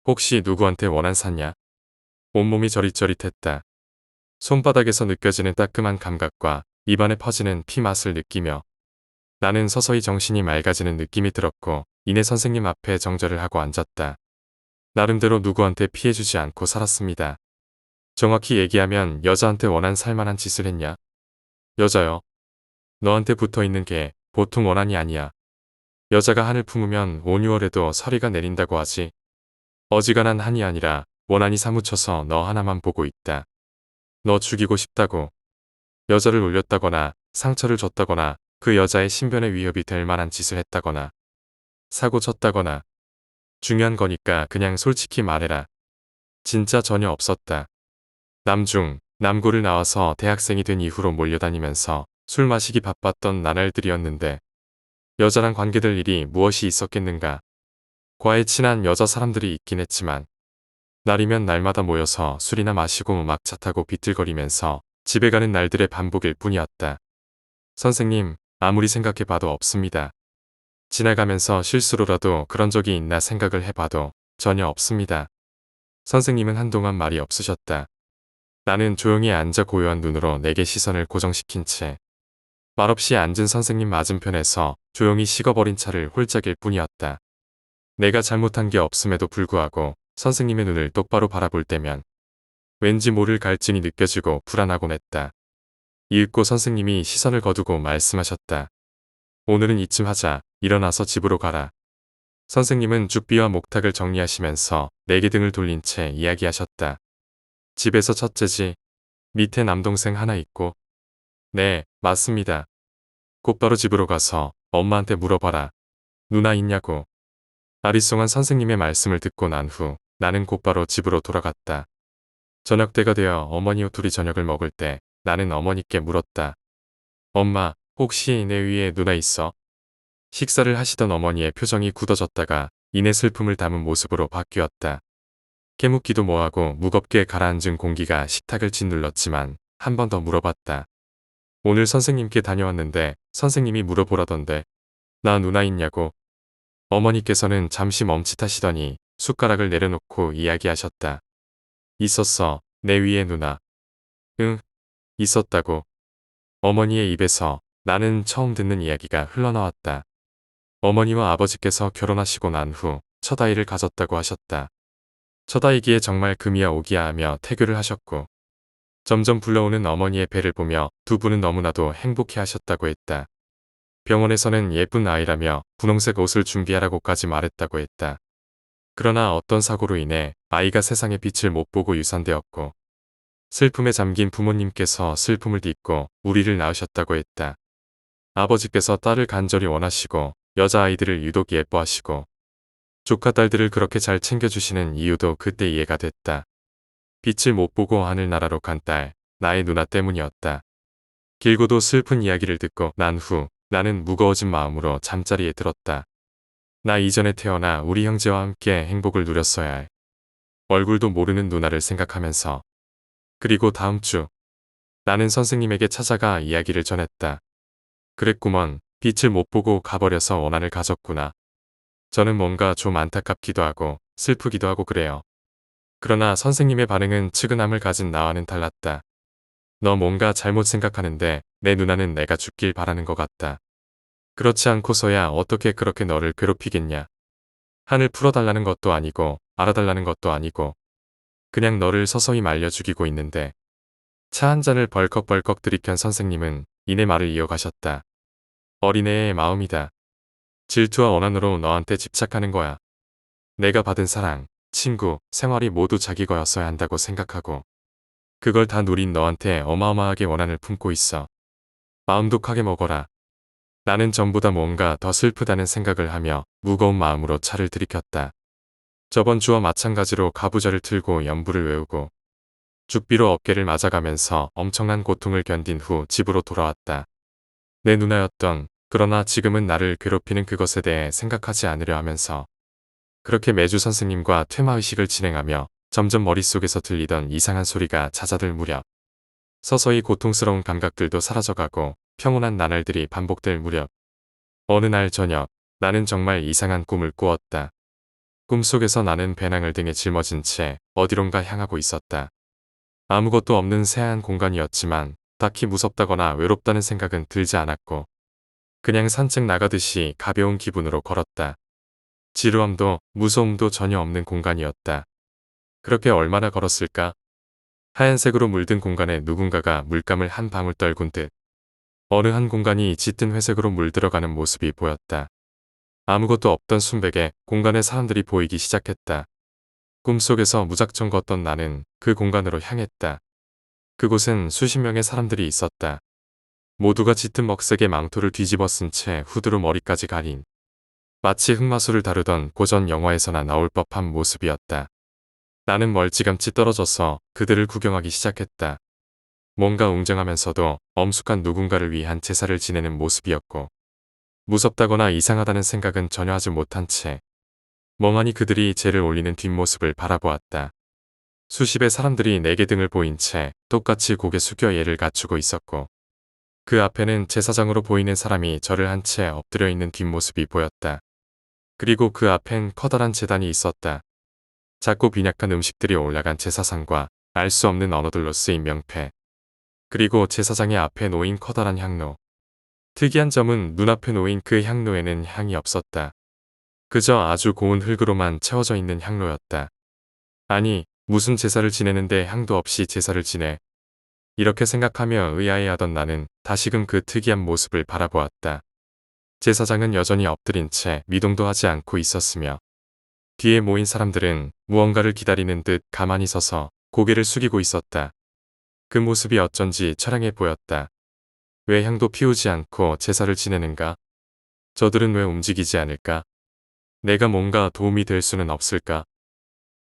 혹시 누구한테 원한 샀냐? 온몸이 저릿저릿했다. 손바닥에서 느껴지는 따끔한 감각과 입안에 퍼지는 피 맛을 느끼며 나는 서서히 정신이 맑아지는 느낌이 들었고, 이내 선생님 앞에 정절을 하고 앉았다. 나름대로 누구한테 피해주지 않고 살았습니다. 정확히 얘기하면 여자한테 원한 살만한 짓을 했냐? 여자요. 너한테 붙어있는 게 보통 원한이 아니야. 여자가 한을 품으면 5, 6월에도 서리가 내린다고 하지. 어지간한 한이 아니라 원한이 사무쳐서 너 하나만 보고 있다. 너 죽이고 싶다고. 여자를 울렸다거나 상처를 줬다거나 그 여자의 신변에 위협이 될 만한 짓을 했다거나 사고 쳤다거나. 중요한 거니까 그냥 솔직히 말해라. 진짜 전혀 없었다. 남중, 남고를 나와서 대학생이 된 이후로 몰려다니면서 술 마시기 바빴던 나날들이었는데 여자랑 관계될 일이 무엇이 있었겠는가. 과에 친한 여자 사람들이 있긴 했지만 날이면 날마다 모여서 술이나 마시고 막차 타고 비틀거리면서 집에 가는 날들의 반복일 뿐이었다. 선생님, 아무리 생각해봐도 없습니다. 지나가면서 실수로라도 그런 적이 있나 생각을 해봐도 전혀 없습니다. 선생님은 한동안 말이 없으셨다. 나는 조용히 앉아 고요한 눈으로 내게 시선을 고정시킨 채 말없이 앉은 선생님 맞은편에서 조용히 식어버린 차를 홀짝일 뿐이었다. 내가 잘못한 게 없음에도 불구하고 선생님의 눈을 똑바로 바라볼 때면 왠지 모를 갈증이 느껴지고 불안하곤 했다. 이윽고 선생님이 시선을 거두고 말씀하셨다. 오늘은 이쯤 하자. 일어나서 집으로 가라. 선생님은 죽비와 목탁을 정리하시면서 내게 등을 돌린 채 이야기하셨다. 집에서 첫째지. 밑에 남동생 하나 있고. 네, 맞습니다. 곧바로 집으로 가서 엄마한테 물어봐라. 누나 있냐고. 아리송한 선생님의 말씀을 듣고 난 후 나는 곧바로 집으로 돌아갔다. 저녁 때가 되어 어머니와 둘이 저녁을 먹을 때 나는 어머니께 물었다. 엄마, 혹시 내 위에 누나 있어? 식사를 하시던 어머니의 표정이 굳어졌다가 이내 슬픔을 담은 모습으로 바뀌었다. 깨묻기도 뭐하고 무겁게 가라앉은 공기가 식탁을 짓눌렀지만 한 번 더 물어봤다. 오늘 선생님께 다녀왔는데 선생님이 물어보라던데 나 누나 있냐고. 어머니께서는 잠시 멈칫하시더니 숟가락을 내려놓고 이야기하셨다. 있었어, 내 위에 누나. 응, 있었다고. 어머니의 입에서 나는 처음 듣는 이야기가 흘러나왔다. 어머니와 아버지께서 결혼하시고 난 후 첫 아이를 가졌다고 하셨다. 첫 아이기에 정말 금이야 오기야 하며 태교를 하셨고 점점 불러오는 어머니의 배를 보며 두 분은 너무나도 행복해 하셨다고 했다. 병원에서는 예쁜 아이라며 분홍색 옷을 준비하라고까지 말했다고 했다. 그러나 어떤 사고로 인해 아이가 세상의 빛을 못 보고 유산되었고 슬픔에 잠긴 부모님께서 슬픔을 딛고 우리를 낳으셨다고 했다. 아버지께서 딸을 간절히 원하시고 여자아이들을 유독 예뻐하시고 조카 딸들을 그렇게 잘 챙겨주시는 이유도 그때 이해가 됐다. 빛을 못 보고 하늘나라로 간 딸, 나의 누나 때문이었다. 길고도 슬픈 이야기를 듣고 난 후 나는 무거워진 마음으로 잠자리에 들었다. 나 이전에 태어나 우리 형제와 함께 행복을 누렸어야 할 얼굴도 모르는 누나를 생각하면서 그리고 다음 주 나는 선생님에게 찾아가 이야기를 전했다. 그랬구먼. 빛을 못 보고 가버려서 원한을 가졌구나. 저는 뭔가 좀 안타깝기도 하고 슬프기도 하고 그래요. 그러나 선생님의 반응은 측은함을 가진 나와는 달랐다. 너 뭔가 잘못 생각하는데 내 누나는 내가 죽길 바라는 것 같다. 그렇지 않고서야 어떻게 그렇게 너를 괴롭히겠냐. 한을 풀어달라는 것도 아니고 알아달라는 것도 아니고 그냥 너를 서서히 말려 죽이고 있는데. 차 한 잔을 벌컥벌컥 들이켠 선생님은 이내 말을 이어가셨다. 어린애의 마음이다. 질투와 원한으로 너한테 집착하는 거야. 내가 받은 사랑, 친구, 생활이 모두 자기 거였어야 한다고 생각하고 그걸 다 누린 너한테 어마어마하게 원한을 품고 있어. 마음도 크게 먹어라. 나는 전보다 뭔가 더 슬프다는 생각을 하며 무거운 마음으로 차를 들이켰다. 저번 주와 마찬가지로 가부좌를 틀고 연부를 외우고 죽비로 어깨를 맞아가면서 엄청난 고통을 견딘 후 집으로 돌아왔다. 내 누나였던 그러나 지금은 나를 괴롭히는 그것에 대해 생각하지 않으려 하면서 그렇게 매주 선생님과 퇴마의식을 진행하며 점점 머릿속에서 들리던 이상한 소리가 잦아들 무렵 서서히 고통스러운 감각들도 사라져가고 평온한 나날들이 반복될 무렵 어느 날 저녁 나는 정말 이상한 꿈을 꾸었다. 꿈속에서 나는 배낭을 등에 짊어진 채 어디론가 향하고 있었다. 아무것도 없는 새하얀 공간이었지만 딱히 무섭다거나 외롭다는 생각은 들지 않았고 그냥 산책 나가듯이 가벼운 기분으로 걸었다. 지루함도 무서움도 전혀 없는 공간이었다. 그렇게 얼마나 걸었을까? 하얀색으로 물든 공간에 누군가가 물감을 한 방울 떨군 듯 어느 한 공간이 짙은 회색으로 물들어가는 모습이 보였다. 아무것도 없던 순백에 공간에 사람들이 보이기 시작했다. 꿈속에서 무작정 걷던 나는 그 공간으로 향했다. 그곳엔 수십 명의 사람들이 있었다. 모두가 짙은 먹색의 망토를 뒤집어 쓴 채 후드로 머리까지 가린 마치 흑마술을 다루던 고전 영화에서나 나올 법한 모습이었다. 나는 멀찌감치 떨어져서 그들을 구경하기 시작했다. 뭔가 웅장하면서도 엄숙한 누군가를 위한 제사를 지내는 모습이었고 무섭다거나 이상하다는 생각은 전혀 하지 못한 채 멍하니 그들이 제를 올리는 뒷모습을 바라보았다. 수십의 사람들이 내게 등을 보인 채 똑같이 고개 숙여 예를 갖추고 있었고 그 앞에는 제사장으로 보이는 사람이 절을 한 채 엎드려 있는 뒷모습이 보였다. 그리고 그 앞엔 커다란 제단이 있었다. 작고 빈약한 음식들이 올라간 제사상과 알 수 없는 언어들로 쓰인 명패. 그리고 제사장의 앞에 놓인 커다란 향로. 특이한 점은 눈앞에 놓인 그 향로에는 향이 없었다. 그저 아주 고운 흙으로만 채워져 있는 향로였다. 아니, 무슨 제사를 지내는데 향도 없이 제사를 지내. 이렇게 생각하며 의아해하던 나는 다시금 그 특이한 모습을 바라보았다. 제사장은 여전히 엎드린 채 미동도 하지 않고 있었으며 뒤에 모인 사람들은 무언가를 기다리는 듯 가만히 서서 고개를 숙이고 있었다. 그 모습이 어쩐지 처량해 보였다. 왜 향도 피우지 않고 제사를 지내는가? 저들은 왜 움직이지 않을까? 내가 뭔가 도움이 될 수는 없을까?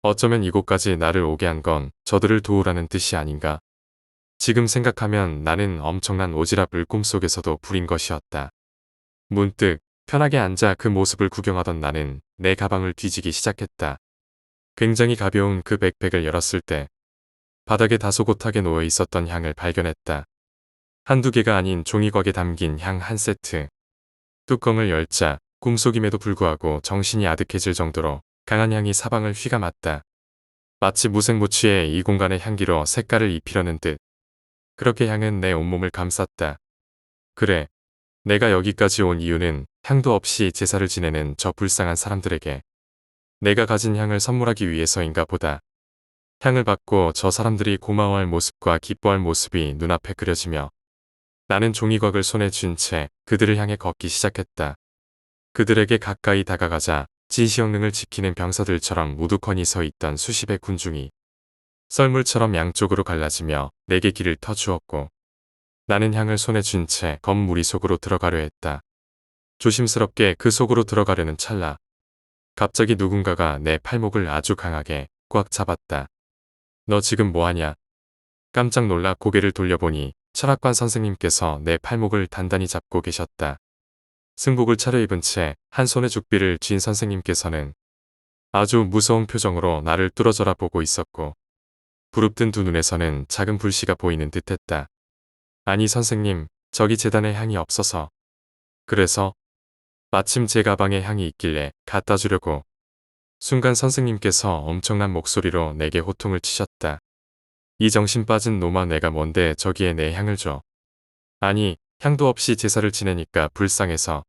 어쩌면 이곳까지 나를 오게 한 건 저들을 도우라는 뜻이 아닌가? 지금 생각하면 나는 엄청난 오지랖을 꿈속에서도 부린 것이었다. 문득 편하게 앉아 그 모습을 구경하던 나는 내 가방을 뒤지기 시작했다. 굉장히 가벼운 그 백팩을 열었을 때 바닥에 다소곳하게 놓여 있었던 향을 발견했다. 한두 개가 아닌 종이곽에 담긴 향 한 세트. 뚜껑을 열자 꿈속임에도 불구하고 정신이 아득해질 정도로 강한 향이 사방을 휘감았다. 마치 무색무취해 이 공간의 향기로 색깔을 입히려는 듯. 그렇게 향은 내 온몸을 감쌌다. 그래, 내가 여기까지 온 이유는 향도 없이 제사를 지내는 저 불쌍한 사람들에게 내가 가진 향을 선물하기 위해서인가 보다. 향을 받고 저 사람들이 고마워할 모습과 기뻐할 모습이 눈앞에 그려지며 나는 종이곽을 손에 쥔 채 그들을 향해 걷기 시작했다. 그들에게 가까이 다가가자 진시황릉을 지키는 병사들처럼 우두커니 서 있던 수십의 군중이 썰물처럼 양쪽으로 갈라지며 내게 길을 터주었고 나는 향을 손에 쥔 채 검 무리 속으로 들어가려 했다. 조심스럽게 그 속으로 들어가려는 찰나 갑자기 누군가가 내 팔목을 아주 강하게 꽉 잡았다. 너 지금 뭐하냐? 깜짝 놀라 고개를 돌려보니 철학관 선생님께서 내 팔목을 단단히 잡고 계셨다. 승복을 차려입은 채 한 손에 죽비를 쥔 선생님께서는 아주 무서운 표정으로 나를 뚫어져라 보고 있었고 부릅뜬 두 눈에서는 작은 불씨가 보이는 듯했다. 아니 선생님, 저기 제단에 향이 없어서. 그래서 마침 제 가방에 향이 있길래 갖다 주려고. 순간 선생님께서 엄청난 목소리로 내게 호통을 치셨다. 이 정신 빠진 놈아 내가 뭔데 저기에 내 향을 줘. 아니, 향도 없이 제사를 지내니까 불쌍해서.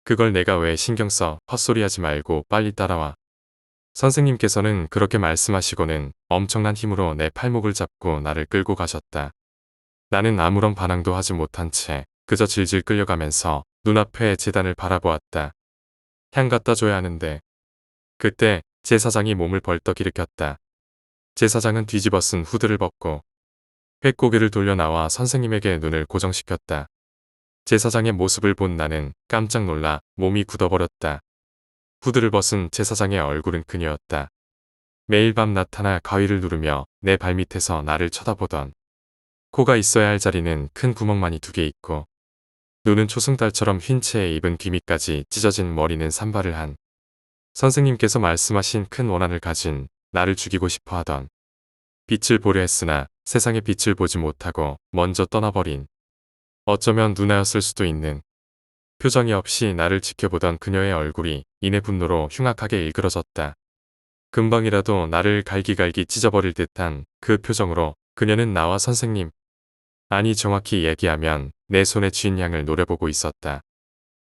그걸 내가 왜 신경 써. 헛소리하지 말고 빨리 따라와. 선생님께서는 그렇게 말씀하시고는 엄청난 힘으로 내 팔목을 잡고 나를 끌고 가셨다. 나는 아무런 반항도 하지 못한 채 그저 질질 끌려가면서 눈앞에 제단을 바라보았다. 향 갖다 줘야 하는데. 그때 제사장이 몸을 벌떡 일으켰다. 제사장은 뒤집어 쓴 후드를 벗고 횟고개를 돌려 나와 선생님에게 눈을 고정시켰다. 제사장의 모습을 본 나는 깜짝 놀라 몸이 굳어버렸다. 후드를 벗은 제사장의 얼굴은 그녀였다. 매일 밤 나타나 가위를 누르며 내 발밑에서 나를 쳐다보던. 코가 있어야 할 자리는 큰 구멍만이 2개 있고 눈은 초승달처럼 흰 채에 입은 귀밑까지 찢어진 머리는 산발을 한. 선생님께서 말씀하신 큰 원한을 가진 나를 죽이고 싶어 하던. 빛을 보려 했으나 세상의 빛을 보지 못하고 먼저 떠나버린. 어쩌면 누나였을 수도 있는. 표정이 없이 나를 지켜보던 그녀의 얼굴이 이내 분노로 흉악하게 일그러졌다. 금방이라도 나를 갈기갈기 찢어버릴 듯한 그 표정으로 그녀는 나와 선생님, 아니 정확히 얘기하면 내 손에 쥔 향을 노려보고 있었다.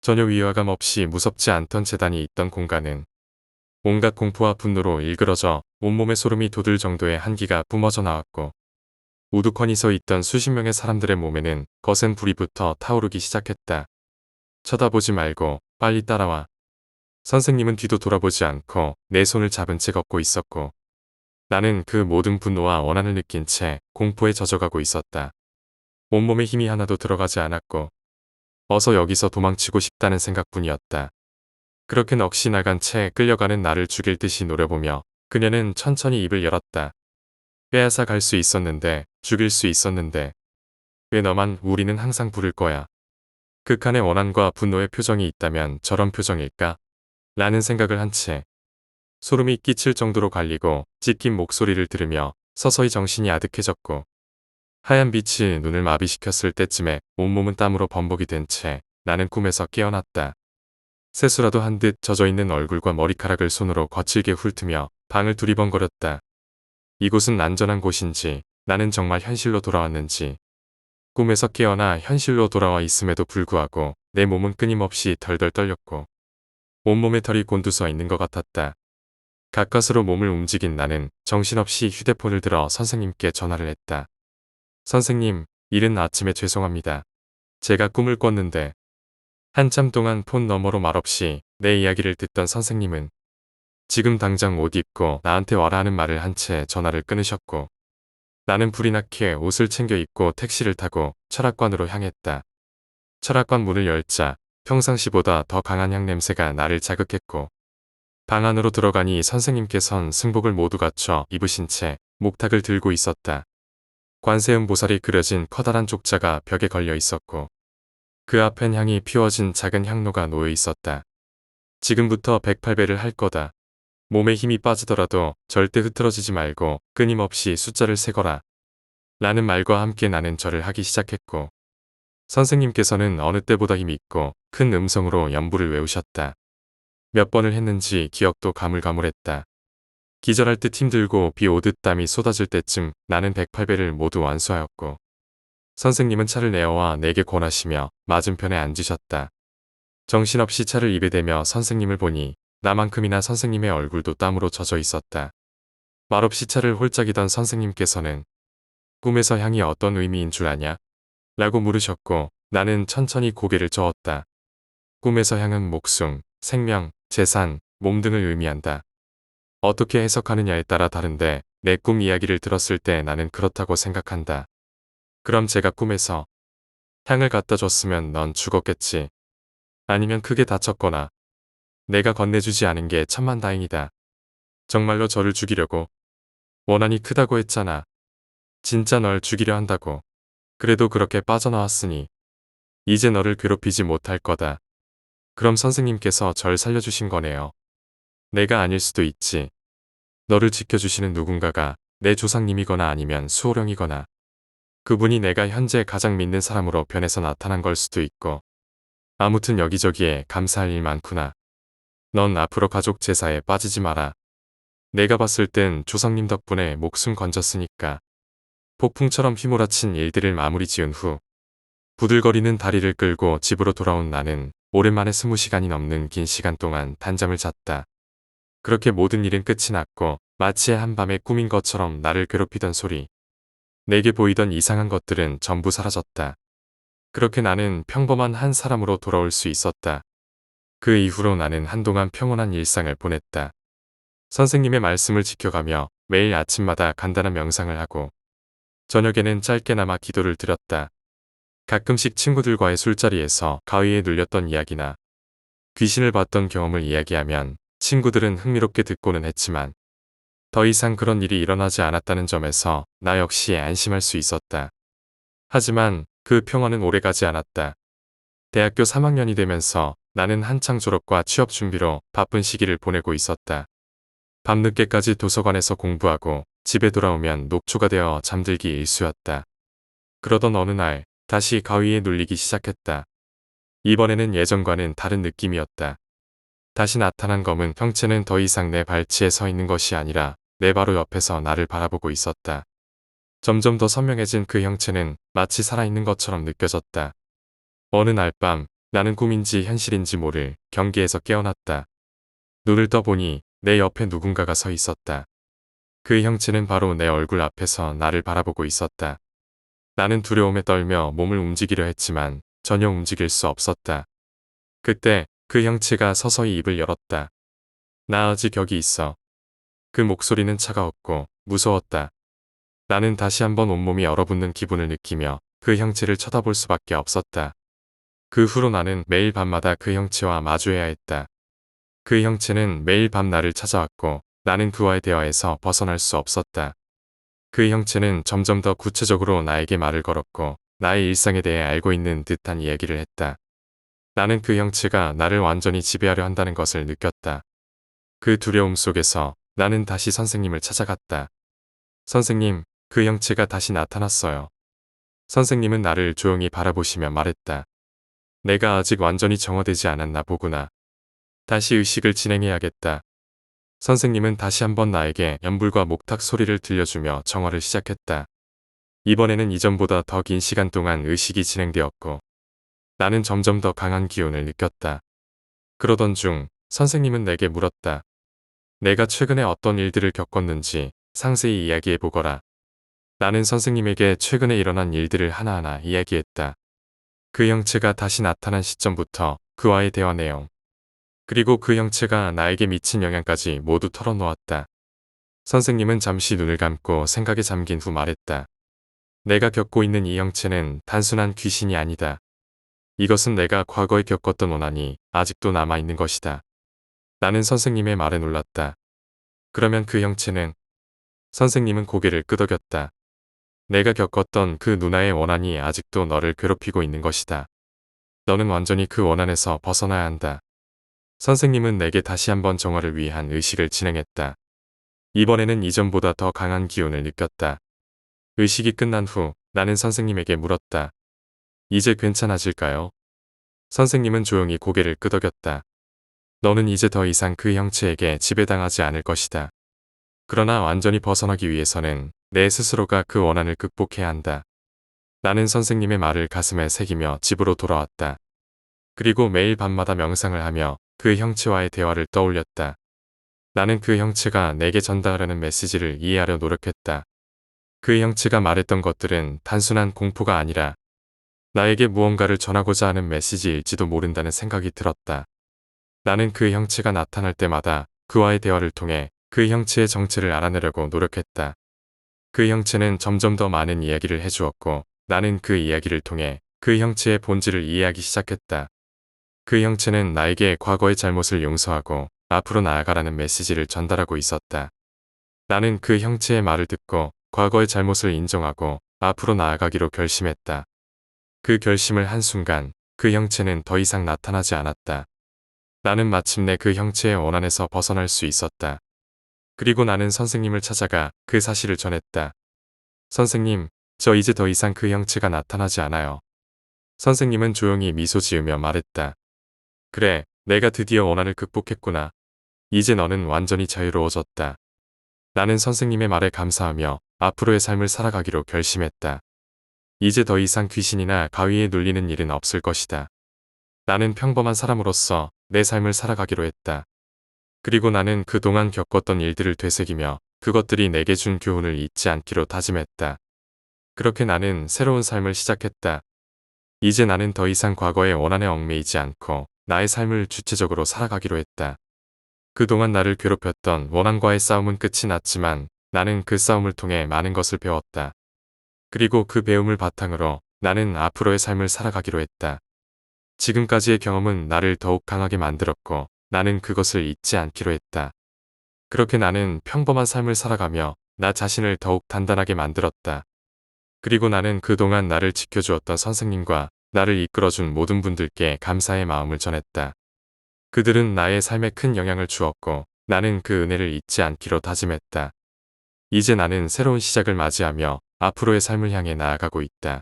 전혀 위화감 없이 무섭지 않던 재단이 있던 공간은 온갖 공포와 분노로 일그러져 온몸에 소름이 돋을 정도의 한기가 뿜어져 나왔고 우두커니 서 있던 수십 명의 사람들의 몸에는 거센 불이 붙어 타오르기 시작했다. 쳐다보지 말고 빨리 따라와. 선생님은 뒤도 돌아보지 않고 내 손을 잡은 채 걷고 있었고 나는 그 모든 분노와 원한을 느낀 채 공포에 젖어가고 있었다. 온몸에 힘이 하나도 들어가지 않았고 어서 여기서 도망치고 싶다는 생각뿐이었다. 그렇게 넋이 나간 채 끌려가는 나를 죽일 듯이 노려보며 그녀는 천천히 입을 열었다. 빼앗아 갈 수 있었는데, 죽일 수 있었는데 왜 너만 우리는 항상 부를 거야. 극한의 원한과 분노의 표정이 있다면 저런 표정일까? 라는 생각을 한 채 소름이 끼칠 정도로 갈리고 찢긴 목소리를 들으며 서서히 정신이 아득해졌고 하얀 빛이 눈을 마비시켰을 때쯤에 온몸은 땀으로 범벅이 된 채 나는 꿈에서 깨어났다. 세수라도 한 듯 젖어있는 얼굴과 머리카락을 손으로 거칠게 훑으며 방을 두리번거렸다. 이곳은 안전한 곳인지 나는 정말 현실로 돌아왔는지 꿈에서 깨어나 현실로 돌아와 있음에도 불구하고 내 몸은 끊임없이 덜덜 떨렸고 온몸에 털이 곤두서 있는 것 같았다. 가까스로 몸을 움직인 나는 정신없이 휴대폰을 들어 선생님께 전화를 했다. 선생님, 이른 아침에 죄송합니다. 제가 꿈을 꿨는데. 한참 동안 폰 너머로 말없이 내 이야기를 듣던 선생님은 지금 당장 옷 입고 나한테 와라 하는 말을 한 채 전화를 끊으셨고, 나는 불이 나게 옷을 챙겨 입고 택시를 타고 철학관으로 향했다. 철학관 문을 열자 평상시보다 더 강한 향 냄새가 나를 자극했고, 방 안으로 들어가니 선생님께선 승복을 모두 갖춰 입으신 채 목탁을 들고 있었다. 관세음 보살이 그려진 커다란 족자가 벽에 걸려 있었고, 그 앞엔 향이 피워진 작은 향로가 놓여 있었다. 지금부터 108배를 할 거다. 몸에 힘이 빠지더라도 절대 흐트러지지 말고 끊임없이 숫자를 세거라. 라는 말과 함께 나는 절을 하기 시작했고, 선생님께서는 어느 때보다 힘있고 큰 음성으로 연부를 외우셨다. 몇 번을 했는지 기억도 가물가물했다. 기절할 듯 힘들고 비 오듯 땀이 쏟아질 때쯤 나는 108배를 모두 완수하였고, 선생님은 차를 내어와 내게 권하시며 맞은편에 앉으셨다. 정신없이 차를 입에 대며 선생님을 보니 나만큼이나 선생님의 얼굴도 땀으로 젖어 있었다. 말없이 차를 홀짝이던 선생님께서는 꿈에서 향이 어떤 의미인 줄 아냐? 라고 물으셨고, 나는 천천히 고개를 저었다. 꿈에서 향은 목숨, 생명, 재산, 몸 등을 의미한다. 어떻게 해석하느냐에 따라 다른데 내 꿈 이야기를 들었을 때 나는 그렇다고 생각한다. 그럼 제가 꿈에서 향을 갖다 줬으면 넌 죽었겠지. 아니면 크게 다쳤거나 내가 건네주지 않은 게 천만다행이다. 정말로 저를 죽이려고 원한이 크다고 했잖아. 진짜 널 죽이려 한다고. 그래도 그렇게 빠져나왔으니 이제 너를 괴롭히지 못할 거다. 그럼 선생님께서 절 살려주신 거네요. 내가 아닐 수도 있지. 너를 지켜주시는 누군가가 내 조상님이거나 아니면 수호령이거나 그분이 내가 현재 가장 믿는 사람으로 변해서 나타난 걸 수도 있고, 아무튼 여기저기에 감사할 일 많구나. 넌 앞으로 가족 제사에 빠지지 마라. 내가 봤을 땐 조상님 덕분에 목숨 건졌으니까. 폭풍처럼 휘몰아친 일들을 마무리 지은 후 부들거리는 다리를 끌고 집으로 돌아온 나는 오랜만에 20시간이 넘는 긴 시간 동안 단잠을 잤다. 그렇게 모든 일은 끝이 났고, 마치 한밤의 꿈인 것처럼 나를 괴롭히던 소리, 내게 보이던 이상한 것들은 전부 사라졌다. 그렇게 나는 평범한 한 사람으로 돌아올 수 있었다. 그 이후로 나는 한동안 평온한 일상을 보냈다. 선생님의 말씀을 지켜가며 매일 아침마다 간단한 명상을 하고, 저녁에는 짧게나마 기도를 드렸다. 가끔씩 친구들과의 술자리에서 가위에 눌렸던 이야기나 귀신을 봤던 경험을 이야기하면 친구들은 흥미롭게 듣고는 했지만 더 이상 그런 일이 일어나지 않았다는 점에서 나 역시 안심할 수 있었다. 하지만 그 평화는 오래가지 않았다. 대학교 3학년이 되면서 나는 한창 졸업과 취업 준비로 바쁜 시기를 보내고 있었다. 밤늦게까지 도서관에서 공부하고 집에 돌아오면 녹초가 되어 잠들기 일쑤였다. 그러던 어느 날 다시 가위에 눌리기 시작했다. 이번에는 예전과는 다른 느낌이었다. 다시 나타난 검은 형체는 더 이상 내 발치에 서 있는 것이 아니라 내 바로 옆에서 나를 바라보고 있었다. 점점 더 선명해진 그 형체는 마치 살아있는 것처럼 느껴졌다. 어느 날 밤 나는 꿈인지 현실인지 모를 경기에서 깨어났다. 눈을 떠보니 내 옆에 누군가가 서 있었다. 그 형체는 바로 내 얼굴 앞에서 나를 바라보고 있었다. 나는 두려움에 떨며 몸을 움직이려 했지만 전혀 움직일 수 없었다. 그때 그 형체가 서서히 입을 열었다. 나 아직 여기 있어. 그 목소리는 차가웠고 무서웠다. 나는 다시 한번 온몸이 얼어붙는 기분을 느끼며 그 형체를 쳐다볼 수밖에 없었다. 그 후로 나는 매일 밤마다 그 형체와 마주해야 했다. 그 형체는 매일 밤 나를 찾아왔고 나는 그와의 대화에서 벗어날 수 없었다. 그 형체는 점점 더 구체적으로 나에게 말을 걸었고 나의 일상에 대해 알고 있는 듯한 이야기를 했다. 나는 그 형체가 나를 완전히 지배하려 한다는 것을 느꼈다. 그 두려움 속에서 나는 다시 선생님을 찾아갔다. 선생님, 그 형체가 다시 나타났어요. 선생님은 나를 조용히 바라보시며 말했다. 내가 아직 완전히 정화되지 않았나 보구나. 다시 의식을 진행해야겠다. 선생님은 다시 한번 나에게 연불과 목탁 소리를 들려주며 정화를 시작했다. 이번에는 이전보다 더 긴 시간 동안 의식이 진행되었고 나는 점점 더 강한 기운을 느꼈다. 그러던 중 선생님은 내게 물었다. 내가 최근에 어떤 일들을 겪었는지 상세히 이야기해보거라. 나는 선생님에게 최근에 일어난 일들을 하나하나 이야기했다. 그 형체가 다시 나타난 시점부터 그와의 대화 내용, 그리고 그 형체가 나에게 미친 영향까지 모두 털어놓았다. 선생님은 잠시 눈을 감고 생각에 잠긴 후 말했다. 내가 겪고 있는 이 형체는 단순한 귀신이 아니다. 이것은 내가 과거에 겪었던 원한이 아직도 남아있는 것이다. 나는 선생님의 말에 놀랐다. 그러면 그 형체는? 선생님은 고개를 끄덕였다. 내가 겪었던 그 누나의 원한이 아직도 너를 괴롭히고 있는 것이다. 너는 완전히 그 원한에서 벗어나야 한다. 선생님은 내게 다시 한번 정화를 위한 의식을 진행했다. 이번에는 이전보다 더 강한 기운을 느꼈다. 의식이 끝난 후 나는 선생님에게 물었다. 이제 괜찮아질까요? 선생님은 조용히 고개를 끄덕였다. 너는 이제 더 이상 그 형체에게 지배당하지 않을 것이다. 그러나 완전히 벗어나기 위해서는 내 스스로가 그 원한을 극복해야 한다. 나는 선생님의 말을 가슴에 새기며 집으로 돌아왔다. 그리고 매일 밤마다 명상을 하며 그 형체와의 대화를 떠올렸다. 나는 그 형체가 내게 전달하려는 메시지를 이해하려 노력했다. 그 형체가 말했던 것들은 단순한 공포가 아니라 나에게 무언가를 전하고자 하는 메시지일지도 모른다는 생각이 들었다. 나는 그 형체가 나타날 때마다 그와의 대화를 통해 그 형체의 정체를 알아내려고 노력했다. 그 형체는 점점 더 많은 이야기를 해주었고 나는 그 이야기를 통해 그 형체의 본질을 이해하기 시작했다. 그 형체는 나에게 과거의 잘못을 용서하고 앞으로 나아가라는 메시지를 전달하고 있었다. 나는 그 형체의 말을 듣고 과거의 잘못을 인정하고 앞으로 나아가기로 결심했다. 그 결심을 한 순간 그 형체는 더 이상 나타나지 않았다. 나는 마침내 그 형체의 원한에서 벗어날 수 있었다. 그리고 나는 선생님을 찾아가 그 사실을 전했다. 선생님, 저 이제 더 이상 그 형체가 나타나지 않아요. 선생님은 조용히 미소 지으며 말했다. 그래, 내가 드디어 원한을 극복했구나. 이제 너는 완전히 자유로워졌다. 나는 선생님의 말에 감사하며 앞으로의 삶을 살아가기로 결심했다. 이제 더 이상 귀신이나 가위에 눌리는 일은 없을 것이다. 나는 평범한 사람으로서 내 삶을 살아가기로 했다. 그리고 나는 그동안 겪었던 일들을 되새기며 그것들이 내게 준 교훈을 잊지 않기로 다짐했다. 그렇게 나는 새로운 삶을 시작했다. 이제 나는 더 이상 과거의 원한에 얽매이지 않고 나의 삶을 주체적으로 살아가기로 했다. 그동안 나를 괴롭혔던 원한과의 싸움은 끝이 났지만 나는 그 싸움을 통해 많은 것을 배웠다. 그리고 그 배움을 바탕으로 나는 앞으로의 삶을 살아가기로 했다. 지금까지의 경험은 나를 더욱 강하게 만들었고 나는 그것을 잊지 않기로 했다. 그렇게 나는 평범한 삶을 살아가며 나 자신을 더욱 단단하게 만들었다. 그리고 나는 그동안 나를 지켜주었던 선생님과 나를 이끌어준 모든 분들께 감사의 마음을 전했다. 그들은 나의 삶에 큰 영향을 주었고 나는 그 은혜를 잊지 않기로 다짐했다. 이제 나는 새로운 시작을 맞이하며 앞으로의 삶을 향해 나아가고 있다.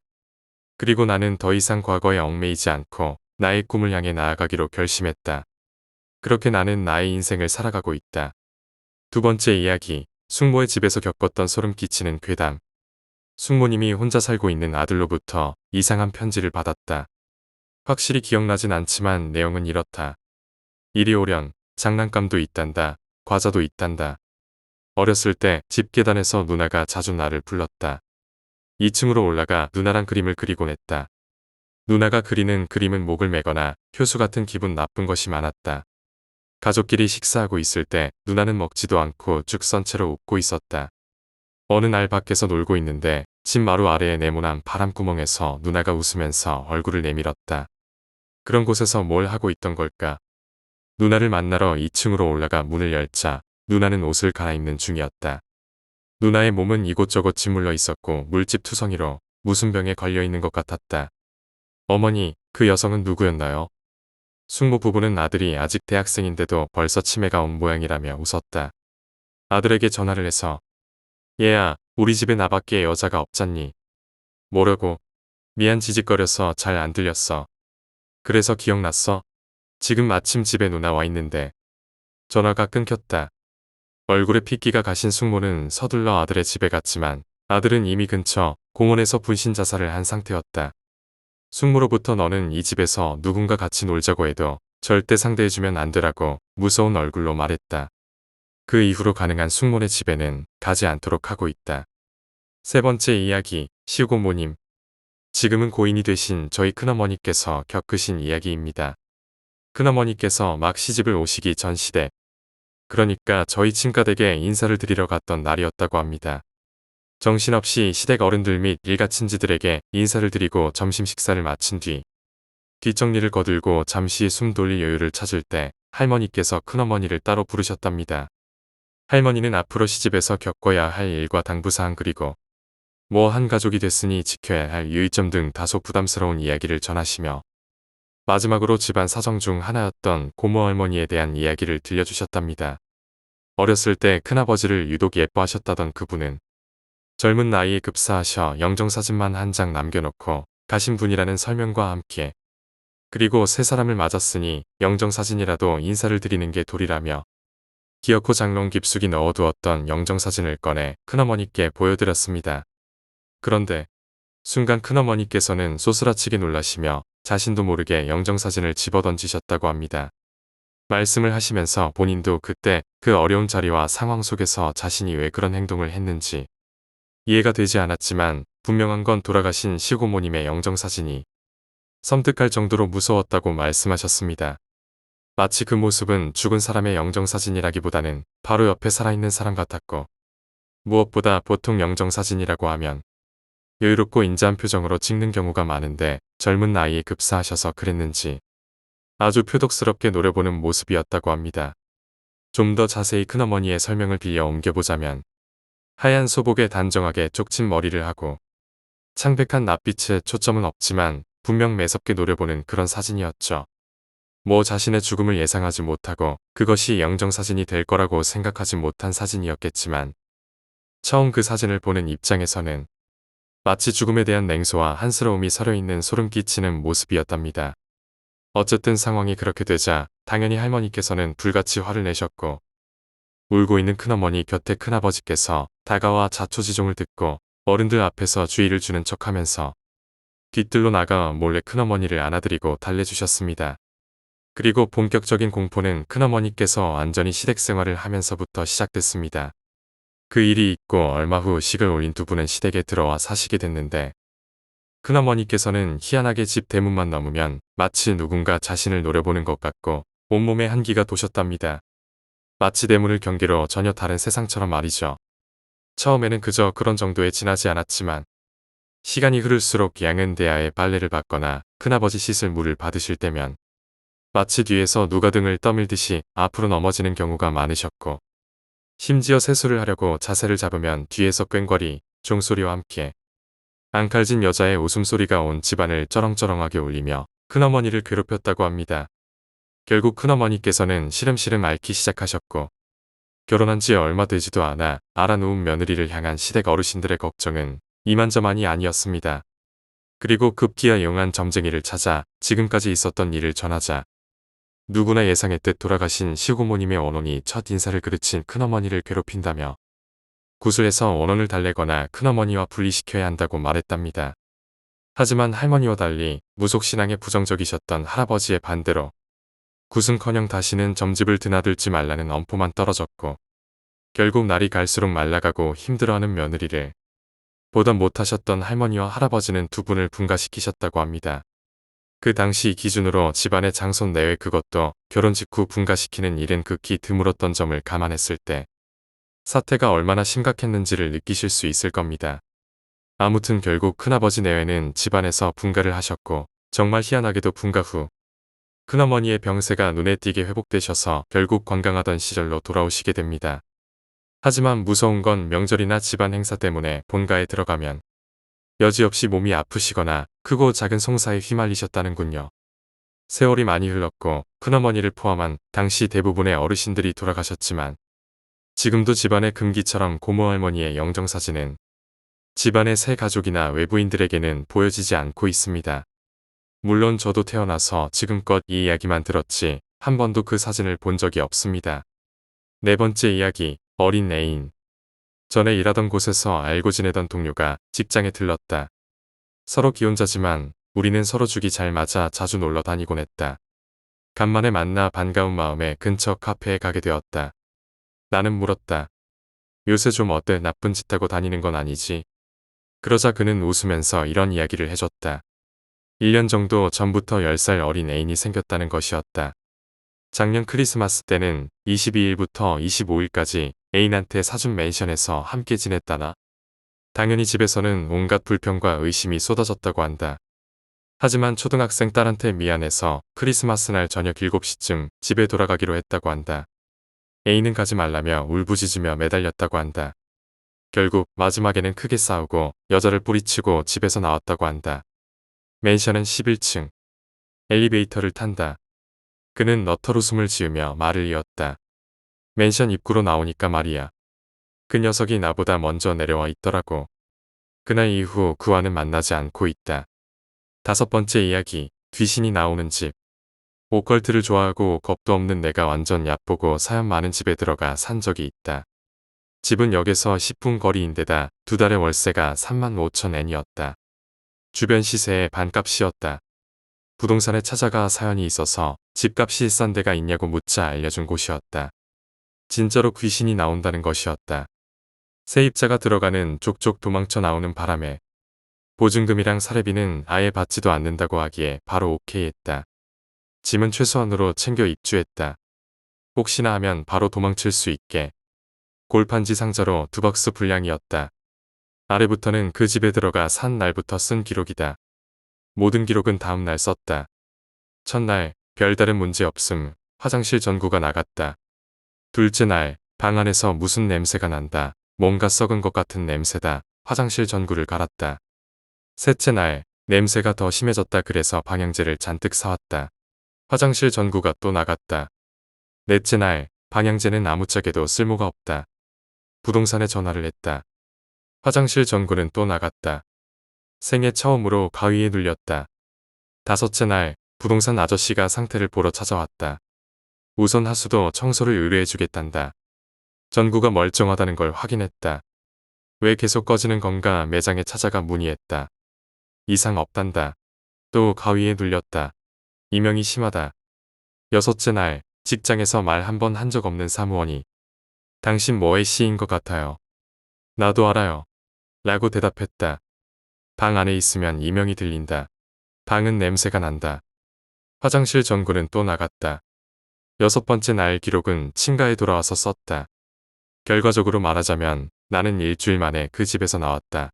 그리고 나는 더 이상 과거에 얽매이지 않고 나의 꿈을 향해 나아가기로 결심했다. 그렇게 나는 나의 인생을 살아가고 있다. 두 번째 이야기, 숙모의 집에서 겪었던 소름 끼치는 괴담. 숙모님이 혼자 살고 있는 아들로부터 이상한 편지를 받았다. 확실히 기억나진 않지만 내용은 이렇다. 이리 오련, 장난감도 있단다, 과자도 있단다. 어렸을 때 집 계단에서 누나가 자주 나를 불렀다. 2층으로 올라가 누나랑 그림을 그리곤 했다. 누나가 그리는 그림은 목을 매거나 효수 같은 기분 나쁜 것이 많았다. 가족끼리 식사하고 있을 때 누나는 먹지도 않고 쭉 선 채로 웃고 있었다. 어느 날 밖에서 놀고 있는데 집 마루 아래에 네모난 바람구멍에서 누나가 웃으면서 얼굴을 내밀었다. 그런 곳에서 뭘 하고 있던 걸까? 누나를 만나러 2층으로 올라가 문을 열자 누나는 옷을 갈아입는 중이었다. 누나의 몸은 이곳저곳 짓물러 있었고 물집투성이로 무슨 병에 걸려 있는 것 같았다. 어머니, 그 여성은 누구였나요? 숙모 부부는 아들이 아직 대학생인데도 벌써 치매가 온 모양이라며 웃었다. 아들에게 전화를 해서 얘야, 우리 집에 나밖에 여자가 없잖니. 뭐라고? 미안 지직거려서 잘 안 들렸어. 그래서 기억났어? 지금 마침 집에 누나 와 있는데. 전화가 끊겼다. 얼굴에 핏기가 가신 숙모는 서둘러 아들의 집에 갔지만 아들은 이미 근처 공원에서 분신 자살을 한 상태였다. 숙모로부터 너는 이 집에서 누군가 같이 놀자고 해도 절대 상대해주면 안 되라고 무서운 얼굴로 말했다. 그 이후로 가능한 숙모네 집에는 가지 않도록 하고 있다. 세 번째 이야기, 시고모님. 지금은 고인이 되신 저희 큰어머니께서 겪으신 이야기입니다. 큰어머니께서 막 시집을 오시기 전 시대, 그러니까 저희 친가댁에 인사를 드리러 갔던 날이었다고 합니다. 정신없이 시댁 어른들 및 일가친지들에게 인사를 드리고 점심 식사를 마친 뒤 뒷정리를 거들고 잠시 숨 돌릴 여유를 찾을 때 할머니께서 큰어머니를 따로 부르셨답니다. 할머니는 앞으로 시집에서 겪어야 할 일과 당부사항 그리고 뭐 한 가족이 됐으니 지켜야 할 유의점 등 다소 부담스러운 이야기를 전하시며 마지막으로 집안 사정 중 하나였던 고모 할머니에 대한 이야기를 들려주셨답니다. 어렸을 때 큰아버지를 유독 예뻐하셨다던 그분은 젊은 나이에 급사하셔 영정사진만 한 장 남겨놓고 가신 분이라는 설명과 함께 그리고 세 사람을 맞았으니 영정사진이라도 인사를 드리는 게 도리라며 기어코 장롱 깊숙이 넣어두었던 영정사진을 꺼내 큰어머니께 보여드렸습니다. 그런데 순간 큰어머니께서는 쏘스라치게 놀라시며 자신도 모르게 영정사진을 집어던지셨다고 합니다. 말씀을 하시면서 본인도 그때 그 어려운 자리와 상황 속에서 자신이 왜 그런 행동을 했는지 이해가 되지 않았지만 분명한 건 돌아가신 시고모님의 영정사진이 섬뜩할 정도로 무서웠다고 말씀하셨습니다. 마치 그 모습은 죽은 사람의 영정사진이라기보다는 바로 옆에 살아있는 사람 같았고 무엇보다 보통 영정사진이라고 하면 여유롭고 인자한 표정으로 찍는 경우가 많은데 젊은 나이에 급사하셔서 그랬는지 아주 표독스럽게 노려보는 모습이었다고 합니다. 좀 더 자세히 큰어머니의 설명을 빌려 옮겨보자면 하얀 소복에 단정하게 쪽진 머리를 하고 창백한 낯빛에 초점은 없지만 분명 매섭게 노려보는 그런 사진이었죠. 뭐 자신의 죽음을 예상하지 못하고 그것이 영정사진이 될 거라고 생각하지 못한 사진이었겠지만 처음 그 사진을 보는 입장에서는 마치 죽음에 대한 냉소와 한스러움이 서려있는 소름 끼치는 모습이었답니다. 어쨌든 상황이 그렇게 되자 당연히 할머니께서는 불같이 화를 내셨고 울고 있는 큰어머니 곁에 큰아버지께서 다가와 자초지종을 듣고 어른들 앞에서 주의를 주는 척하면서 뒤뜰로 나가 몰래 큰어머니를 안아드리고 달래주셨습니다. 그리고 본격적인 공포는 큰어머니께서 안전히 시댁 생활을 하면서부터 시작됐습니다. 그 일이 있고 얼마 후 식을 올린 두 분은 시댁에 들어와 사시게 됐는데 큰어머니께서는 희한하게 집 대문만 넘으면 마치 누군가 자신을 노려보는 것 같고 온몸에 한기가 도셨답니다. 마치 대문을 경계로 전혀 다른 세상처럼 말이죠. 처음에는 그저 그런 정도에 지나지 않았지만 시간이 흐를수록 양은 대야에 빨래를 받거나 큰아버지 씻을 물을 받으실 때면 마치 뒤에서 누가 등을 떠밀듯이 앞으로 넘어지는 경우가 많으셨고 심지어 세수를 하려고 자세를 잡으면 뒤에서 꽹과리, 종소리와 함께 앙칼진 여자의 웃음소리가 온 집안을 쩌렁쩌렁하게 울리며 큰어머니를 괴롭혔다고 합니다. 결국 큰어머니께서는 시름시름 앓기 시작하셨고 결혼한 지 얼마 되지도 않아 알아놓은 며느리를 향한 시댁 어르신들의 걱정은 이만저만이 아니었습니다. 그리고 급기야 용한 점쟁이를 찾아 지금까지 있었던 일을 전하자 누구나 예상했듯 돌아가신 시고모님의 원혼이 첫 인사를 그르친 큰어머니를 괴롭힌다며 구슬해서 원혼을 달래거나 큰어머니와 분리시켜야 한다고 말했답니다. 하지만 할머니와 달리 무속신앙에 부정적이셨던 할아버지의 반대로 굿은커녕 다시는 점집을 드나들지 말라는 엄포만 떨어졌고 결국 날이 갈수록 말라가고 힘들어하는 며느리를 보다 못하셨던 할머니와 할아버지는 두 분을 분가시키셨다고 합니다. 그 당시 기준으로 집안의 장손 내외 그것도 결혼 직후 분가시키는 일은 극히 드물었던 점을 감안했을 때 사태가 얼마나 심각했는지를 느끼실 수 있을 겁니다. 아무튼 결국 큰아버지 내외는 집안에서 분가를 하셨고 정말 희한하게도 분가 후 큰어머니의 병세가 눈에 띄게 회복되셔서 결국 건강하던 시절로 돌아오시게 됩니다. 하지만 무서운 건 명절이나 집안 행사 때문에 본가에 들어가면 여지없이 몸이 아프시거나 크고 작은 송사에 휘말리셨다는군요. 세월이 많이 흘렀고 큰어머니를 포함한 당시 대부분의 어르신들이 돌아가셨지만 지금도 집안의 금기처럼 고모 할머니의 영정사진은 집안의 새 가족이나 외부인들에게는 보여지지 않고 있습니다. 물론 저도 태어나서 지금껏 이 이야기만 들었지 한 번도 그 사진을 본 적이 없습니다. 네 번째 이야기, 어린 애인. 전에 일하던 곳에서 알고 지내던 동료가 직장에 들렀다. 서로 기혼자지만 우리는 서로 죽이 잘 맞아 자주 놀러 다니곤 했다. 간만에 만나 반가운 마음에 근처 카페에 가게 되었다. 나는 물었다. 요새 좀 어때? 나쁜 짓 하고 다니는 건 아니지? 그러자 그는 웃으면서 이런 이야기를 해줬다. 1년 정도 전부터 10살 어린 애인이 생겼다는 것이었다. 작년 크리스마스 때는 22일부터 25일까지 애인한테 사준 맨션에서 함께 지냈다나. 당연히 집에서는 온갖 불평과 의심이 쏟아졌다고 한다. 하지만 초등학생 딸한테 미안해서 크리스마스 날 저녁 7시쯤 집에 돌아가기로 했다고 한다. 애인은 가지 말라며 울부짖으며 매달렸다고 한다. 결국 마지막에는 크게 싸우고 여자를 뿌리치고 집에서 나왔다고 한다. 맨션은 11층. 엘리베이터를 탄다. 그는 너털 웃음을 지으며 말을 이었다. 맨션 입구로 나오니까 말이야. 그 녀석이 나보다 먼저 내려와 있더라고. 그날 이후 그와는 만나지 않고 있다. 5번째 이야기, 귀신이 나오는 집. 오컬트를 좋아하고 겁도 없는 내가 완전 얕보고 사연 많은 집에 들어가 산 적이 있다. 집은 역에서 10분 거리인데다 2달의 월세가 35,000엔이었다. 주변 시세의 반값이었다. 부동산에 찾아가 사연이 있어서 집값이 싼 데가 있냐고 묻자 알려준 곳이었다. 진짜로 귀신이 나온다는 것이었다. 세입자가 들어가는 족족 도망쳐 나오는 바람에 보증금이랑 사례비는 아예 받지도 않는다고 하기에 바로 오케이 했다. 짐은 최소한으로 챙겨 입주했다. 혹시나 하면 바로 도망칠 수 있게. 골판지 상자로 2박스 분량이었다. 아래부터는 그 집에 들어가 산 날부터 쓴 기록이다. 모든 기록은 다음 날 썼다. 첫날, 별다른 문제 없음. 화장실 전구가 나갔다. 둘째 날, 방 안에서 무슨 냄새가 난다. 뭔가 썩은 것 같은 냄새다. 화장실 전구를 갈았다. 셋째 날, 냄새가 더 심해졌다. 그래서 방향제를 잔뜩 사왔다. 화장실 전구가 또 나갔다. 넷째 날, 방향제는 아무짝에도 쓸모가 없다. 부동산에 전화를 했다. 화장실 전구는 또 나갔다. 생애 처음으로 가위에 눌렸다. 다섯째 날, 부동산 아저씨가 상태를 보러 찾아왔다. 우선 하수도 청소를 의뢰해주겠단다. 전구가 멀쩡하다는 걸 확인했다. 왜 계속 꺼지는 건가 매장에 찾아가 문의했다. 이상 없단다. 또 가위에 눌렸다. 이명이 심하다. 여섯째 날, 직장에서 말 한 번 한 적 없는 사무원이 당신 뭐에 씌인 것 같아요. 나도 알아요. 라고 대답했다. 방 안에 있으면 이명이 들린다. 방은 냄새가 난다. 화장실 전구는 또 나갔다. 6번째 날 기록은 친가에 돌아와서 썼다. 결과적으로 말하자면 나는 일주일 만에 그 집에서 나왔다.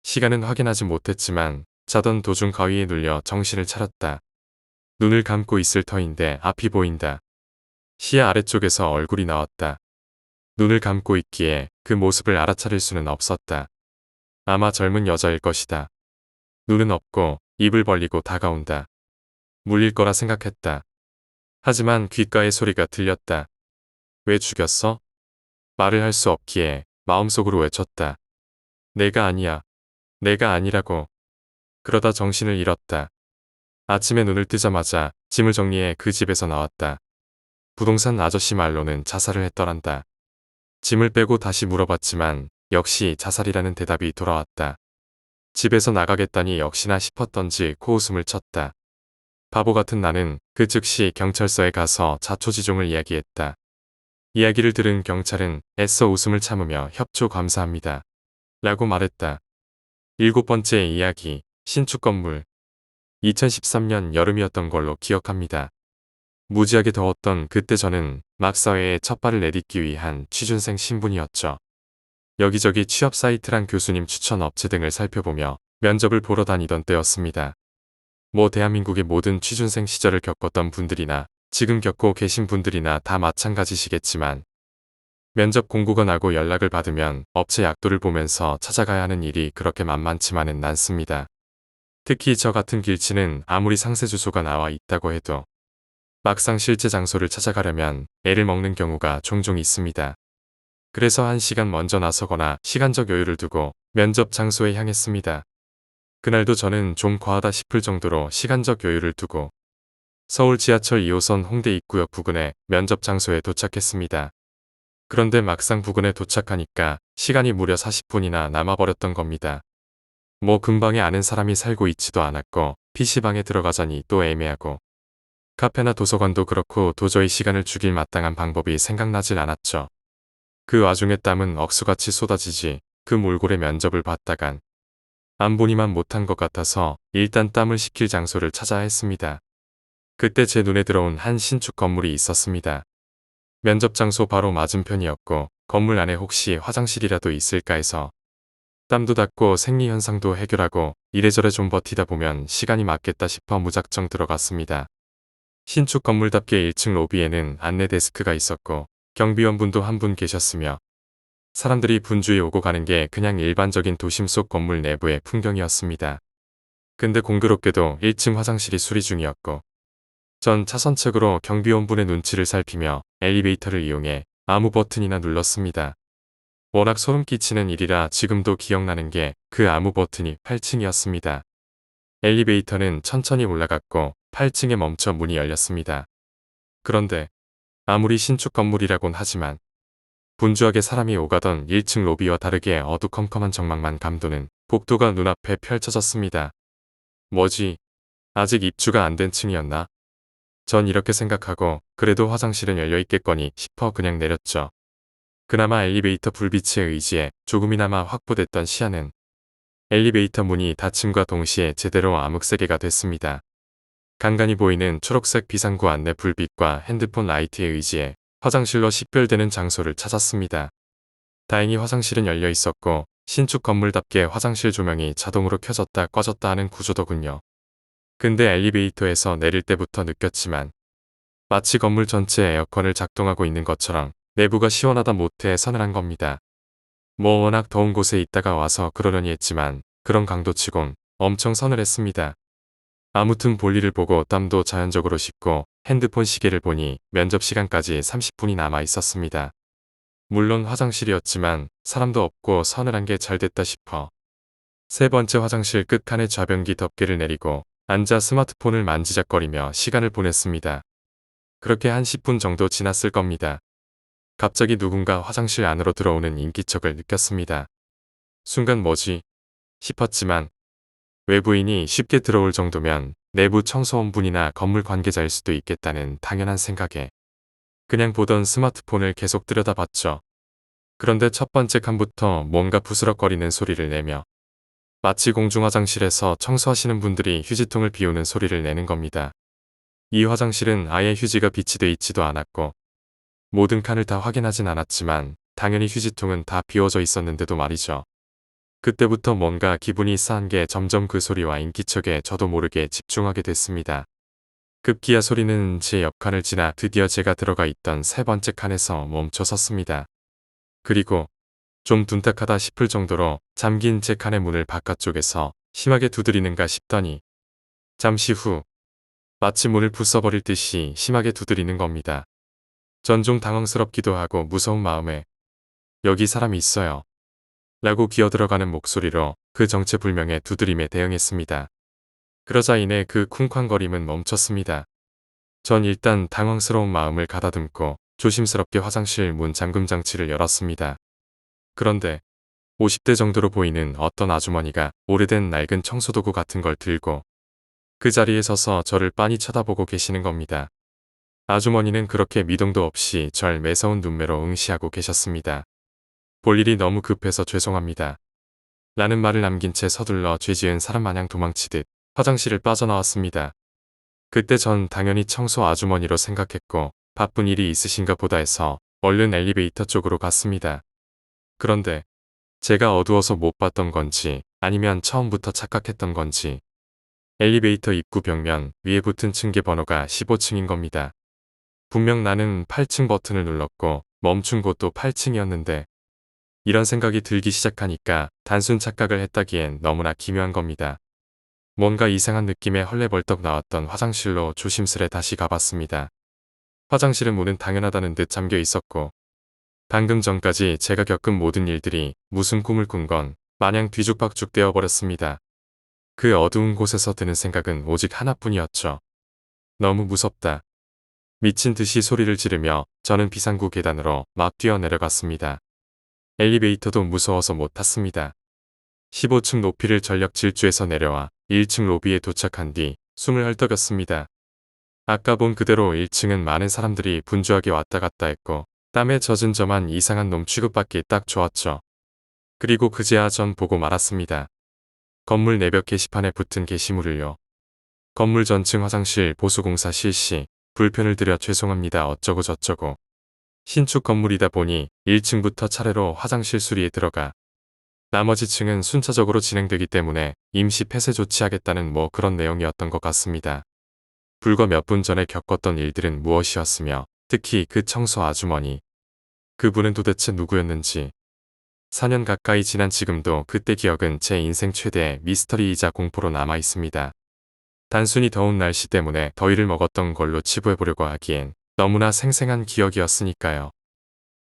시간은 확인하지 못했지만 자던 도중 가위에 눌려 정신을 차렸다. 눈을 감고 있을 터인데 앞이 보인다. 시야 아래쪽에서 얼굴이 나왔다. 눈을 감고 있기에 그 모습을 알아차릴 수는 없었다. 아마 젊은 여자일 것이다. 눈은 없고 입을 벌리고 다가온다. 물릴 거라 생각했다. 하지만 귓가에 소리가 들렸다. 왜 죽였어? 말을 할 수 없기에 마음속으로 외쳤다. 내가 아니야. 내가 아니라고. 그러다 정신을 잃었다. 아침에 눈을 뜨자마자 짐을 정리해 그 집에서 나왔다. 부동산 아저씨 말로는 자살을 했더란다. 짐을 빼고 다시 물어봤지만 역시 자살이라는 대답이 돌아왔다. 집에서 나가겠다니 역시나 싶었던지 코웃음을 쳤다. 바보 같은 나는 그 즉시 경찰서에 가서 자초지종을 이야기했다. 이야기를 들은 경찰은 애써 웃음을 참으며 협조 감사합니다. 라고 말했다. 7번째 이야기, 신축 건물. 2013년 여름이었던 걸로 기억합니다. 무지하게 더웠던 그때 저는 막 사회에 첫 발을 내딛기 위한 취준생 신분이었죠. 여기저기 취업 사이트랑 교수님 추천 업체 등을 살펴보며 면접을 보러 다니던 때였습니다. 뭐 대한민국의 모든 취준생 시절을 겪었던 분들이나 지금 겪고 계신 분들이나 다 마찬가지시겠지만 면접 공고가 나고 연락을 받으면 업체 약도를 보면서 찾아가야 하는 일이 그렇게 만만치만은 않습니다. 특히 저 같은 길치는 아무리 상세 주소가 나와 있다고 해도 막상 실제 장소를 찾아가려면 애를 먹는 경우가 종종 있습니다. 그래서 1시간 먼저 나서거나 시간적 여유를 두고 면접 장소에 향했습니다. 그날도 저는 좀 과하다 싶을 정도로 시간적 여유를 두고 서울 지하철 2호선 홍대 입구역 부근의 면접 장소에 도착했습니다. 그런데 막상 부근에 도착하니까 시간이 무려 40분이나 남아버렸던 겁니다. 뭐 근방에 아는 사람이 살고 있지도 않았고 PC방에 들어가자니 또 애매하고 카페나 도서관도 그렇고 도저히 시간을 죽일 마땅한 방법이 생각나질 않았죠. 그 와중에 땀은 억수같이 쏟아지지. 그 몰골의 면접을 봤다간 안 보니만 못한 것 같아서 일단 땀을 식힐 장소를 찾아야 했습니다. 그때 제 눈에 들어온 한 신축 건물이 있었습니다. 면접 장소 바로 맞은편이었고 건물 안에 혹시 화장실이라도 있을까 해서 땀도 닦고 생리 현상도 해결하고 이래저래 좀 버티다 보면 시간이 맞겠다 싶어 무작정 들어갔습니다. 신축 건물답게 1층 로비에는 안내 데스크가 있었고 경비원분도 한 분 계셨으며 사람들이 분주히 오고 가는 게 그냥 일반적인 도심 속 건물 내부의 풍경이었습니다. 근데 공교롭게도 1층 화장실이 수리 중이었고 전 차선책으로 경비원분의 눈치를 살피며 엘리베이터를 이용해 아무 버튼이나 눌렀습니다. 워낙 소름 끼치는 일이라 지금도 기억나는 게 그 아무 버튼이 8층이었습니다. 엘리베이터는 천천히 올라갔고 8층에 멈춰 문이 열렸습니다. 그런데 아무리 신축 건물이라곤 하지만 분주하게 사람이 오가던 1층 로비와 다르게 어두컴컴한 정막만 감도는 복도가 눈앞에 펼쳐졌습니다. 뭐지? 아직 입주가 안 된 층이었나? 전 이렇게 생각하고 그래도 화장실은 열려있겠거니 싶어 그냥 내렸죠. 그나마 엘리베이터 불빛에 의지해 조금이나마 확보됐던 시야는 엘리베이터 문이 닫힘과 동시에 제대로 암흑색계가 됐습니다. 간간히 보이는 초록색 비상구 안내 불빛과 핸드폰 라이트에 의지해 화장실로 식별되는 장소를 찾았습니다. 다행히 화장실은 열려 있었고 신축 건물답게 화장실 조명이 자동으로 켜졌다 꺼졌다 하는 구조더군요. 근데 엘리베이터에서 내릴 때부터 느꼈지만 마치 건물 전체에 에어컨을 작동하고 있는 것처럼 내부가 시원하다 못해 서늘한 겁니다. 뭐 워낙 더운 곳에 있다가 와서 그러려니 했지만 그런 강도치곤 엄청 서늘했습니다. 아무튼 볼일을 보고 땀도 자연적으로 씻고 핸드폰 시계를 보니 면접 시간까지 30분이 남아 있었습니다. 물론 화장실이었지만 사람도 없고 서늘한 게 잘 됐다 싶어 세 번째 화장실 끝칸에 좌변기 덮개를 내리고 앉아 스마트폰을 만지작거리며 시간을 보냈습니다. 그렇게 한 10분 정도 지났을 겁니다. 갑자기 누군가 화장실 안으로 들어오는 인기척을 느꼈습니다. 순간 뭐지? 싶었지만 외부인이 쉽게 들어올 정도면 내부 청소원분이나 건물 관계자일 수도 있겠다는 당연한 생각에 그냥 보던 스마트폰을 계속 들여다봤죠. 그런데 첫 번째 칸부터 뭔가 부스럭거리는 소리를 내며 마치 공중화장실에서 청소하시는 분들이 휴지통을 비우는 소리를 내는 겁니다. 이 화장실은 아예 휴지가 비치돼 있지도 않았고 모든 칸을 다 확인하진 않았지만 당연히 휴지통은 다 비워져 있었는데도 말이죠. 그때부터 뭔가 기분이 싸한 게 점점 그 소리와 인기척에 저도 모르게 집중하게 됐습니다. 급기야 소리는 제 옆 칸을 지나 드디어 제가 들어가 있던 세 번째 칸에서 멈춰 섰습니다. 그리고 좀 둔탁하다 싶을 정도로 잠긴 제 칸의 문을 바깥쪽에서 심하게 두드리는가 싶더니 잠시 후 마치 문을 부숴버릴 듯이 심하게 두드리는 겁니다. 전 좀 당황스럽기도 하고 무서운 마음에 여기 사람이 있어요. 라고 기어들어가는 목소리로 그 정체불명의 두드림에 대응했습니다. 그러자 이내 그 쿵쾅거림은 멈췄습니다. 전 일단 당황스러운 마음을 가다듬고 조심스럽게 화장실 문 잠금 장치를 열었습니다. 그런데 50대 정도로 보이는 어떤 아주머니가 오래된 낡은 청소도구 같은 걸 들고 그 자리에 서서 저를 빤히 쳐다보고 계시는 겁니다. 아주머니는 그렇게 미동도 없이 절 매서운 눈매로 응시하고 계셨습니다. 볼 일이 너무 급해서 죄송합니다. 라는 말을 남긴 채 서둘러 죄지은 사람 마냥 도망치듯 화장실을 빠져나왔습니다. 그때 전 당연히 청소 아주머니로 생각했고 바쁜 일이 있으신가 보다 해서 얼른 엘리베이터 쪽으로 갔습니다. 그런데 제가 어두워서 못 봤던 건지 아니면 처음부터 착각했던 건지 엘리베이터 입구 벽면 위에 붙은 층계 번호가 15층인 겁니다. 분명 나는 8층 버튼을 눌렀고 멈춘 곳도 8층이었는데 이런 생각이 들기 시작하니까 단순 착각을 했다기엔 너무나 기묘한 겁니다. 뭔가 이상한 느낌에 헐레벌떡 나왔던 화장실로 조심스레 다시 가봤습니다. 화장실은 문은 당연하다는 듯 잠겨 있었고 방금 전까지 제가 겪은 모든 일들이 무슨 꿈을 꾼 건 마냥 뒤죽박죽 되어버렸습니다. 그 어두운 곳에서 드는 생각은 오직 하나뿐이었죠. 너무 무섭다. 미친 듯이 소리를 지르며 저는 비상구 계단으로 막 뛰어내려갔습니다. 엘리베이터도 무서워서 못 탔습니다. 15층 높이를 전력 질주해서 내려와 1층 로비에 도착한 뒤 숨을 헐떡였습니다. 아까 본 그대로 1층은 많은 사람들이 분주하게 왔다 갔다 했고 땀에 젖은 저만 이상한 놈 취급받기 딱 좋았죠. 그리고 그제야 전 보고 말았습니다. 건물 내벽 게시판에 붙은 게시물을요. 건물 전층 화장실 보수공사 실시. 불편을 드려 죄송합니다. 어쩌고 저쩌고. 신축 건물이다 보니 1층부터 차례로 화장실 수리에 들어가 나머지 층은 순차적으로 진행되기 때문에 임시 폐쇄 조치하겠다는 뭐 그런 내용이었던 것 같습니다. 불과 몇 분 전에 겪었던 일들은 무엇이었으며 특히 그 청소 아주머니. 그분은 도대체 누구였는지. 4년 가까이 지난 지금도 그때 기억은 제 인생 최대의 미스터리이자 공포로 남아 있습니다. 단순히 더운 날씨 때문에 더위를 먹었던 걸로 치부해보려고 하기엔 너무나 생생한 기억이었으니까요.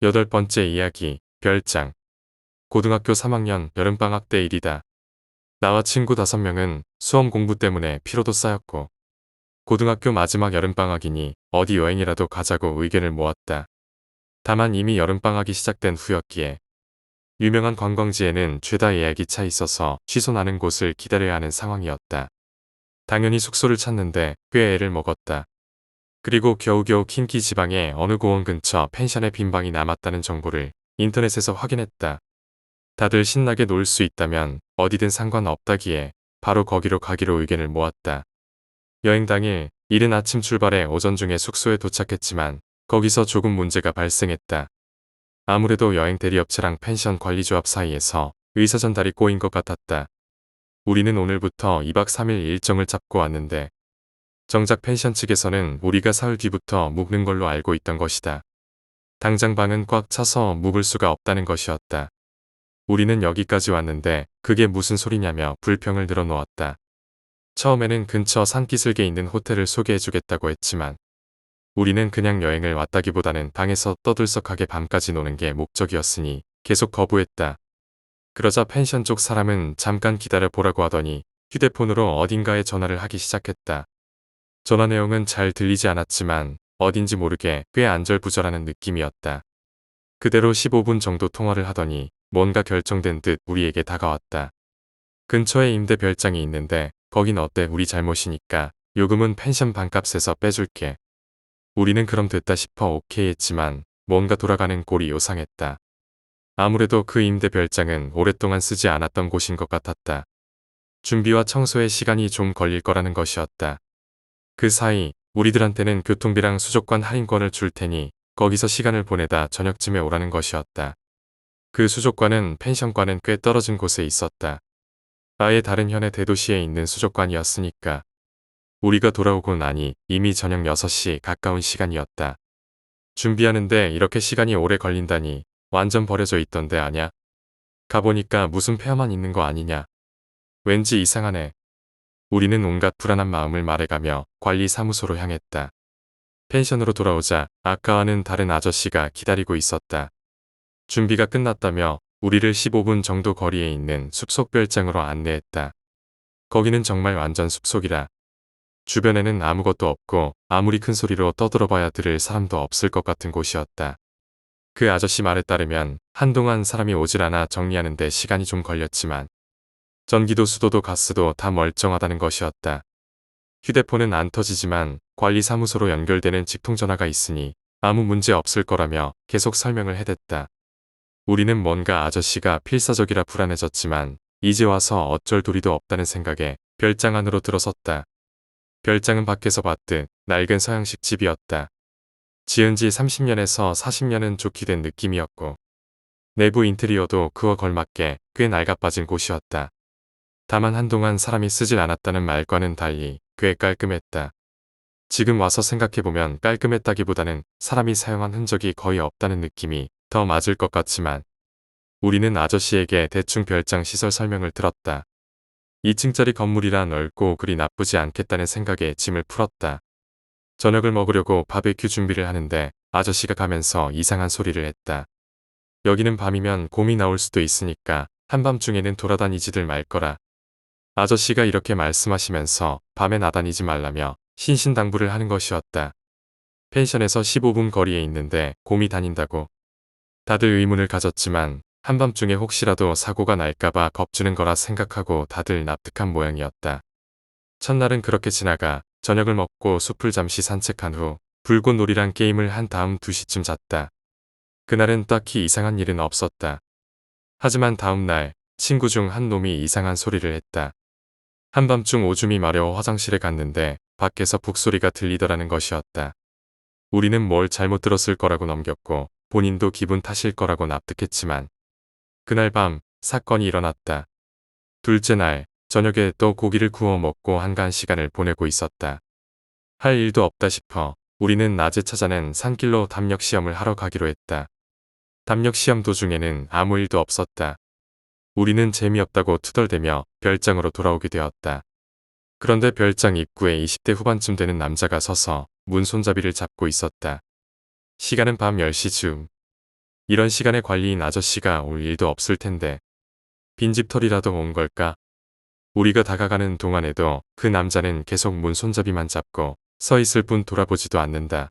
8번째 이야기, 별장. 고등학교 3학년 여름방학 때 일이다. 나와 친구 5명은 수험 공부 때문에 피로도 쌓였고 고등학교 마지막 여름방학이니 어디 여행이라도 가자고 의견을 모았다. 다만 이미 여름방학이 시작된 후였기에 유명한 관광지에는 죄다 예약이 차 있어서 취소 나는 곳을 기다려야 하는 상황이었다. 당연히 숙소를 찾는데 꽤 애를 먹었다. 그리고 겨우겨우 킨키 지방의 어느 공원 근처 펜션에 빈 방이 남았다는 정보를 인터넷에서 확인했다. 다들 신나게 놀 수 있다면 어디든 상관없다기에 바로 거기로 가기로 의견을 모았다. 여행 당일 이른 아침 출발해 오전 중에 숙소에 도착했지만 거기서 조금 문제가 발생했다. 아무래도 여행 대리업체랑 펜션 관리조합 사이에서 의사 전달이 꼬인 것 같았다. 우리는 오늘부터 2박 3일 일정을 잡고 왔는데 정작 펜션 측에서는 우리가 사흘 뒤부터 묵는 걸로 알고 있던 것이다. 당장 방은 꽉 차서 묵을 수가 없다는 것이었다. 우리는 여기까지 왔는데 그게 무슨 소리냐며 불평을 늘어놓았다. 처음에는 근처 산기슭에 있는 호텔을 소개해주겠다고 했지만 우리는 그냥 여행을 왔다기보다는 방에서 떠들썩하게 밤까지 노는 게 목적이었으니 계속 거부했다. 그러자 펜션 쪽 사람은 잠깐 기다려 보라고 하더니 휴대폰으로 어딘가에 전화를 하기 시작했다. 전화 내용은 잘 들리지 않았지만 어딘지 모르게 꽤 안절부절하는 느낌이었다. 그대로 15분 정도 통화를 하더니 뭔가 결정된 듯 우리에게 다가왔다. 근처에 임대 별장이 있는데 거긴 어때? 우리 잘못이니까 요금은 펜션 반값에서 빼줄게. 우리는 그럼 됐다 싶어 오케이 했지만 뭔가 돌아가는 꼴이 요상했다. 아무래도 그 임대 별장은 오랫동안 쓰지 않았던 곳인 것 같았다. 준비와 청소에 시간이 좀 걸릴 거라는 것이었다. 그 사이 우리들한테는 교통비랑 수족관 할인권을 줄 테니 거기서 시간을 보내다 저녁쯤에 오라는 것이었다. 그 수족관은 펜션과는 꽤 떨어진 곳에 있었다. 아예 다른 현의 대도시에 있는 수족관이었으니까. 우리가 돌아오고 나니 이미 저녁 6시 가까운 시간이었다. 준비하는데 이렇게 시간이 오래 걸린다니 완전 버려져 있던데 아냐? 가보니까 무슨 폐허만 있는 거 아니냐? 왠지 이상하네. 우리는 온갖 불안한 마음을 말해가며 관리사무소로 향했다. 펜션으로 돌아오자 아까와는 다른 아저씨가 기다리고 있었다. 준비가 끝났다며 우리를 15분 정도 거리에 있는 숲속 별장으로 안내했다. 거기는 정말 완전 숲속이라. 주변에는 아무것도 없고 아무리 큰 소리로 떠들어봐야 들을 사람도 없을 것 같은 곳이었다. 그 아저씨 말에 따르면 한동안 사람이 오질 않아 정리하는데 시간이 좀 걸렸지만 전기도 수도도 가스도 다 멀쩡하다는 것이었다. 휴대폰은 안 터지지만 관리사무소로 연결되는 직통전화가 있으니 아무 문제 없을 거라며 계속 설명을 해댔다. 우리는 뭔가 아저씨가 필사적이라 불안해졌지만 이제 와서 어쩔 도리도 없다는 생각에 별장 안으로 들어섰다. 별장은 밖에서 봤듯 낡은 서양식 집이었다. 지은 지 30년에서 40년은 좋게 된 느낌이었고 내부 인테리어도 그와 걸맞게 꽤 낡아빠진 곳이었다. 다만 한동안 사람이 쓰질 않았다는 말과는 달리 꽤 깔끔했다. 지금 와서 생각해보면 깔끔했다기보다는 사람이 사용한 흔적이 거의 없다는 느낌이 더 맞을 것 같지만 우리는 아저씨에게 대충 별장 시설 설명을 들었다. 2층짜리 건물이라 넓고 그리 나쁘지 않겠다는 생각에 짐을 풀었다. 저녁을 먹으려고 바베큐 준비를 하는데 아저씨가 가면서 이상한 소리를 했다. 여기는 밤이면 곰이 나올 수도 있으니까 한밤중에는 돌아다니지들 말거라. 아저씨가 이렇게 말씀하시면서 밤에 나다니지 말라며 신신당부를 하는 것이었다. 펜션에서 15분 거리에 있는데 곰이 다닌다고. 다들 의문을 가졌지만 한밤중에 혹시라도 사고가 날까봐 겁주는 거라 생각하고 다들 납득한 모양이었다. 첫날은 그렇게 지나가 저녁을 먹고 숲을 잠시 산책한 후 불꽃놀이란 게임을 한 다음 2시쯤 잤다. 그날은 딱히 이상한 일은 없었다. 하지만 다음날 친구 중 한 놈이 이상한 소리를 했다. 한밤중 오줌이 마려워 화장실에 갔는데 밖에서 북소리가 들리더라는 것이었다. 우리는 뭘 잘못 들었을 거라고 넘겼고 본인도 기분 탓일 거라고 납득했지만 그날 밤 사건이 일어났다. 둘째 날 저녁에 또 고기를 구워 먹고 한가한 시간을 보내고 있었다. 할 일도 없다 싶어 우리는 낮에 찾아낸 산길로 담력 시험을 하러 가기로 했다. 담력 시험 도중에는 아무 일도 없었다. 우리는 재미없다고 투덜대며 별장으로 돌아오게 되었다. 그런데 별장 입구에 20대 후반쯤 되는 남자가 서서 문 손잡이를 잡고 있었다. 시간은 밤 10시 쯤. 이런 시간에 관리인 아저씨가 올 일도 없을 텐데 빈집털이라도 온 걸까? 우리가 다가가는 동안에도 그 남자는 계속 문 손잡이만 잡고 서 있을 뿐 돌아보지도 않는다.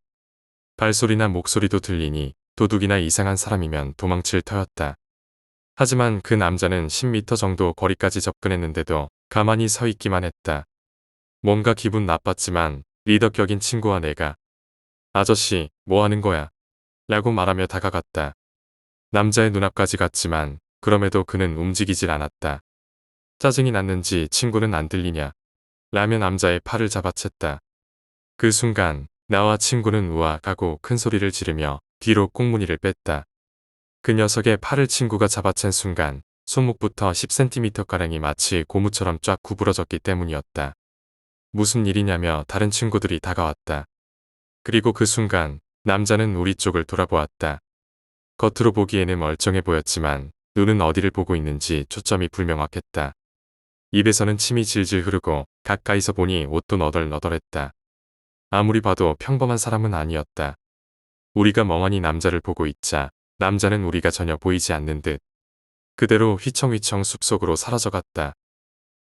발소리나 목소리도 들리니 도둑이나 이상한 사람이면 도망칠 터였다. 하지만 그 남자는 10m 정도 거리까지 접근했는데도 가만히 서 있기만 했다. 뭔가 기분 나빴지만 리더격인 친구와 내가 아저씨, 뭐 하는 거야? 라고 말하며 다가갔다. 남자의 눈앞까지 갔지만 그럼에도 그는 움직이질 않았다. 짜증이 났는지 친구는 안 들리냐? 라며 남자의 팔을 잡아챘다. 그 순간 나와 친구는 우악하고 큰 소리를 지르며 뒤로 꽁무니를 뺐다. 그 녀석의 팔을 친구가 잡아챈 순간 손목부터 10cm가량이 마치 고무처럼 쫙 구부러졌기 때문이었다. 무슨 일이냐며 다른 친구들이 다가왔다. 그리고 그 순간 남자는 우리 쪽을 돌아보았다. 겉으로 보기에는 멀쩡해 보였지만 눈은 어디를 보고 있는지 초점이 불명확했다. 입에서는 침이 질질 흐르고 가까이서 보니 옷도 너덜너덜했다. 아무리 봐도 평범한 사람은 아니었다. 우리가 멍하니 남자를 보고 있자 남자는 우리가 전혀 보이지 않는 듯 그대로 휘청휘청 숲속으로 사라져갔다.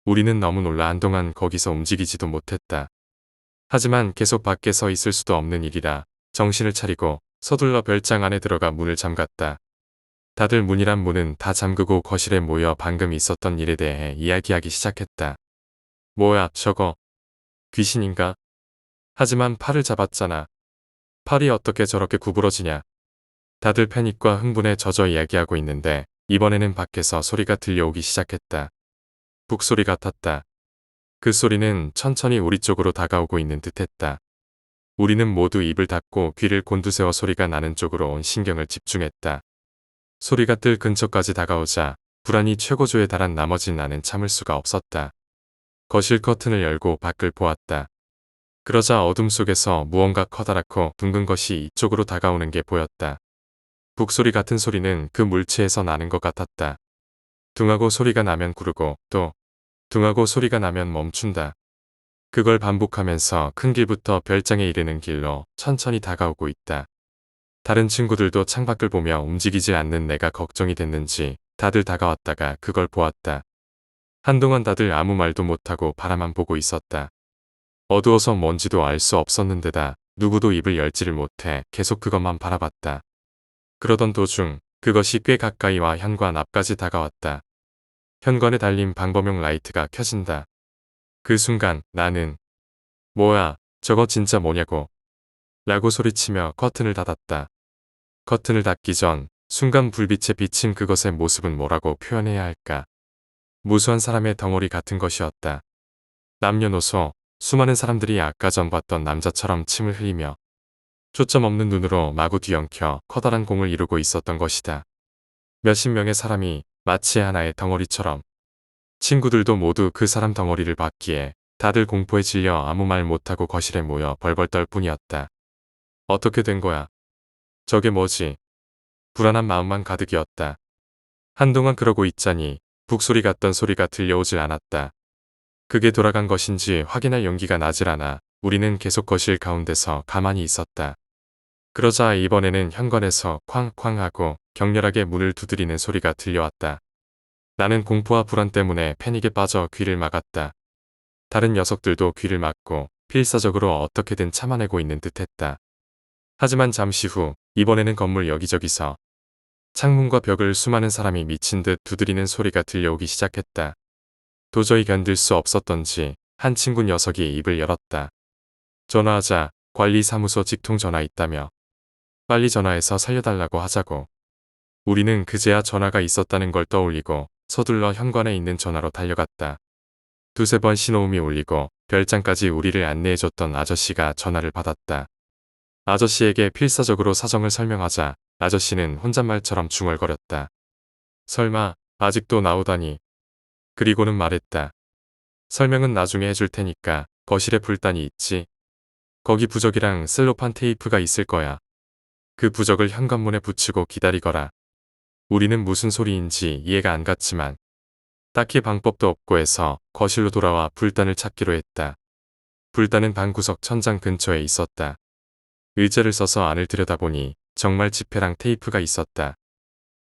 우리는 너무 놀라 한동안 거기서 움직이지도 못했다. 하지만 계속 밖에 서 있을 수도 없는 일이라 정신을 차리고 서둘러 별장 안에 들어가 문을 잠갔다. 다들 문이란 문은 다 잠그고 거실에 모여 방금 있었던 일에 대해 이야기하기 시작했다. 뭐야 저거? 귀신인가? 하지만 팔을 잡았잖아. 팔이 어떻게 저렇게 구부러지냐? 다들 패닉과 흥분에 젖어 이야기하고 있는데 이번에는 밖에서 소리가 들려오기 시작했다. 북소리 같았다. 그 소리는 천천히 우리 쪽으로 다가오고 있는 듯했다. 우리는 모두 입을 닫고 귀를 곤두세워 소리가 나는 쪽으로 온 신경을 집중했다. 소리가 뜰 근처까지 다가오자 불안이 최고조에 달한 나머지 나는 참을 수가 없었다. 거실 커튼을 열고 밖을 보았다. 그러자 어둠 속에서 무언가 커다랗고 둥근 것이 이쪽으로 다가오는 게 보였다. 북소리 같은 소리는 그 물체에서 나는 것 같았다. 둥하고 소리가 나면 구르고 또 둥하고 소리가 나면 멈춘다. 그걸 반복하면서 큰 길부터 별장에 이르는 길로 천천히 다가오고 있다. 다른 친구들도 창밖을 보며 움직이지 않는 내가 걱정이 됐는지 다들 다가왔다가 그걸 보았다. 한동안 다들 아무 말도 못하고 바라만 보고 있었다. 어두워서 뭔지도 알 수 없었는데다 누구도 입을 열지를 못해 계속 그것만 바라봤다. 그러던 도중 그것이 꽤 가까이 와 현관 앞까지 다가왔다. 현관에 달린 방범용 라이트가 켜진다. 그 순간 나는 뭐야 저거 진짜 뭐냐고 라고 소리치며 커튼을 닫았다. 커튼을 닫기 전 순간 불빛에 비친 그것의 모습은 뭐라고 표현해야 할까. 무수한 사람의 덩어리 같은 것이었다. 남녀노소 수많은 사람들이 아까 전 봤던 남자처럼 침을 흘리며 초점 없는 눈으로 마구 뒤엉켜 커다란 공을 이루고 있었던 것이다. 몇십 명의 사람이 마치 하나의 덩어리처럼 친구들도 모두 그 사람 덩어리를 봤기에 다들 공포에 질려 아무 말 못하고 거실에 모여 벌벌 떨 뿐이었다. 어떻게 된 거야? 저게 뭐지? 불안한 마음만 가득이었다. 한동안 그러고 있자니 북소리 같던 소리가 들려오질 않았다. 그게 돌아간 것인지 확인할 용기가 나질 않아 우리는 계속 거실 가운데서 가만히 있었다. 그러자 이번에는 현관에서 쾅쾅 하고 격렬하게 문을 두드리는 소리가 들려왔다. 나는 공포와 불안 때문에 패닉에 빠져 귀를 막았다. 다른 녀석들도 귀를 막고 필사적으로 어떻게든 참아내고 있는 듯했다. 하지만 잠시 후 이번에는 건물 여기저기서 창문과 벽을 수많은 사람이 미친 듯 두드리는 소리가 들려오기 시작했다. 도저히 견딜 수 없었던지 한 친구 녀석이 입을 열었다. 전화하자 관리사무소 직통 전화 있다며. 빨리 전화해서 살려달라고 하자고. 우리는 그제야 전화가 있었다는 걸 떠올리고 서둘러 현관에 있는 전화로 달려갔다. 두세 번 신호음이 울리고 별장까지 우리를 안내해줬던 아저씨가 전화를 받았다. 아저씨에게 필사적으로 사정을 설명하자 아저씨는 혼잣말처럼 중얼거렸다. 설마 아직도 나오다니. 그리고는 말했다. 설명은 나중에 해줄 테니까 거실에 불단이 있지. 거기 부적이랑 셀로판 테이프가 있을 거야. 그 부적을 현관문에 붙이고 기다리거라. 우리는 무슨 소리인지 이해가 안 갔지만 딱히 방법도 없고 해서 거실로 돌아와 불단을 찾기로 했다. 불단은 방구석 천장 근처에 있었다. 의자를 써서 안을 들여다보니 정말 지폐랑 테이프가 있었다.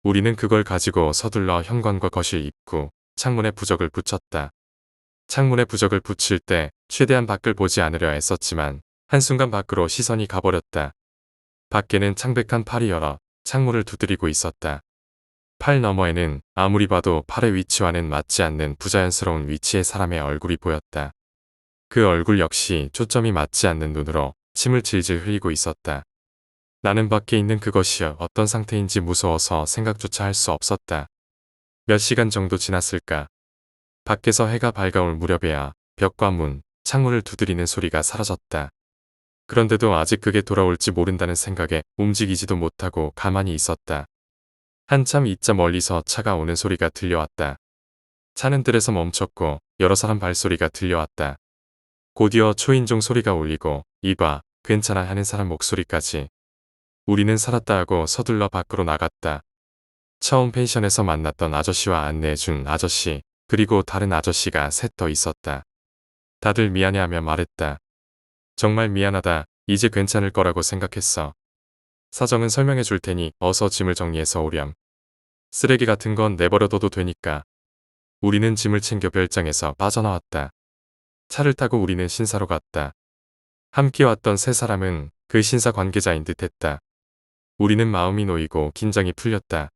우리는 그걸 가지고 서둘러 현관과 거실 입구, 창문에 부적을 붙였다. 창문에 부적을 붙일 때 최대한 밖을 보지 않으려 애썼지만 한순간 밖으로 시선이 가버렸다. 밖에는 창백한 팔이 열어 창문을 두드리고 있었다. 팔 너머에는 아무리 봐도 팔의 위치와는 맞지 않는 부자연스러운 위치의 사람의 얼굴이 보였다. 그 얼굴 역시 초점이 맞지 않는 눈으로 침을 질질 흘리고 있었다. 나는 밖에 있는 그것이 어떤 상태인지 무서워서 생각조차 할 수 없었다. 몇 시간 정도 지났을까. 밖에서 해가 밝아올 무렵에야 벽과 문, 창문을 두드리는 소리가 사라졌다. 그런데도 아직 그게 돌아올지 모른다는 생각에 움직이지도 못하고 가만히 있었다. 한참 있자 멀리서 차가 오는 소리가 들려왔다. 차는 뜰에서 멈췄고 여러 사람 발소리가 들려왔다. 곧이어 초인종 소리가 울리고 이봐, 괜찮아 하는 사람 목소리까지. 우리는 살았다 하고 서둘러 밖으로 나갔다. 처음 펜션에서 만났던 아저씨와 안내해준 아저씨, 그리고 다른 아저씨가 셋 더 있었다. 다들 미안해하며 말했다. 정말 미안하다. 이제 괜찮을 거라고 생각했어. 사정은 설명해 줄 테니 어서 짐을 정리해서 오렴. 쓰레기 같은 건 내버려둬도 되니까. 우리는 짐을 챙겨 별장에서 빠져나왔다. 차를 타고 우리는 신사로 갔다. 함께 왔던 세 사람은 그 신사 관계자인 듯했다. 우리는 마음이 놓이고 긴장이 풀렸다.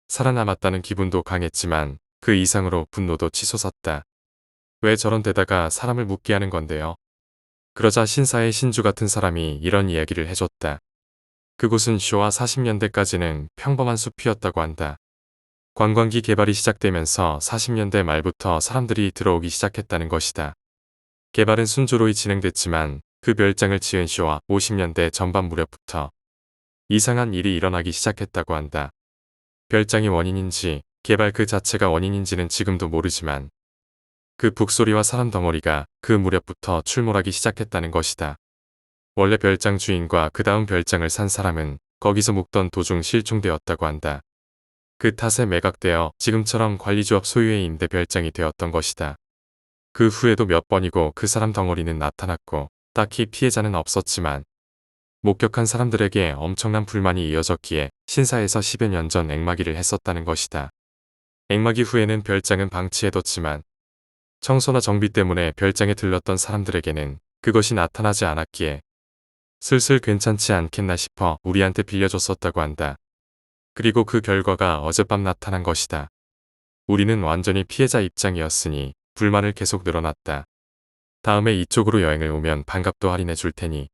살아남았다는 기분도 강했지만 그 이상으로 분노도 치솟았다. 왜 저런 데다가 사람을 묻게 하는 건데요? 그러자 신사의 신주 같은 사람이 이런 이야기를 해줬다. 그곳은 쇼와 40년대까지는 평범한 숲이었다고 한다. 관광기 개발이 시작되면서 40년대 말부터 사람들이 들어오기 시작했다는 것이다. 개발은 순조로이 진행됐지만 그 별장을 지은 쇼와 50년대 전반 무렵부터 이상한 일이 일어나기 시작했다고 한다. 별장이 원인인지 개발 그 자체가 원인인지는 지금도 모르지만 그 북소리와 사람 덩어리가 그 무렵부터 출몰하기 시작했다는 것이다. 원래 별장 주인과 그 다음 별장을 산 사람은 거기서 묵던 도중 실종되었다고 한다. 그 탓에 매각되어 지금처럼 관리조합 소유의 임대 별장이 되었던 것이다. 그 후에도 몇 번이고 그 사람 덩어리는 나타났고 딱히 피해자는 없었지만 목격한 사람들에게 엄청난 불만이 이어졌기에 신사에서 10여 년 전 앵마기를 했었다는 것이다. 앵마기 후에는 별장은 방치해뒀지만 청소나 정비 때문에 별장에 들렀던 사람들에게는 그것이 나타나지 않았기에 슬슬 괜찮지 않겠나 싶어 우리한테 빌려줬었다고 한다. 그리고 그 결과가 어젯밤 나타난 것이다. 우리는 완전히 피해자 입장이었으니 불만을 계속 늘어났다. 다음에 이쪽으로 여행을 오면 반값도 할인해 줄 테니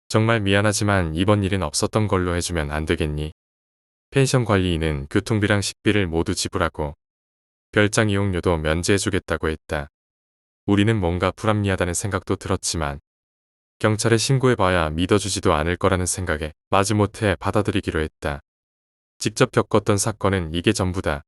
정말 미안하지만 이번 일은 없었던 걸로 해주면 안 되겠니? 펜션 관리인은 교통비랑 식비를 모두 지불하고 별장 이용료도 면제해주겠다고 했다. 우리는 뭔가 불합리하다는 생각도 들었지만 경찰에 신고해봐야 믿어주지도 않을 거라는 생각에 마지못해 받아들이기로 했다. 직접 겪었던 사건은 이게 전부다.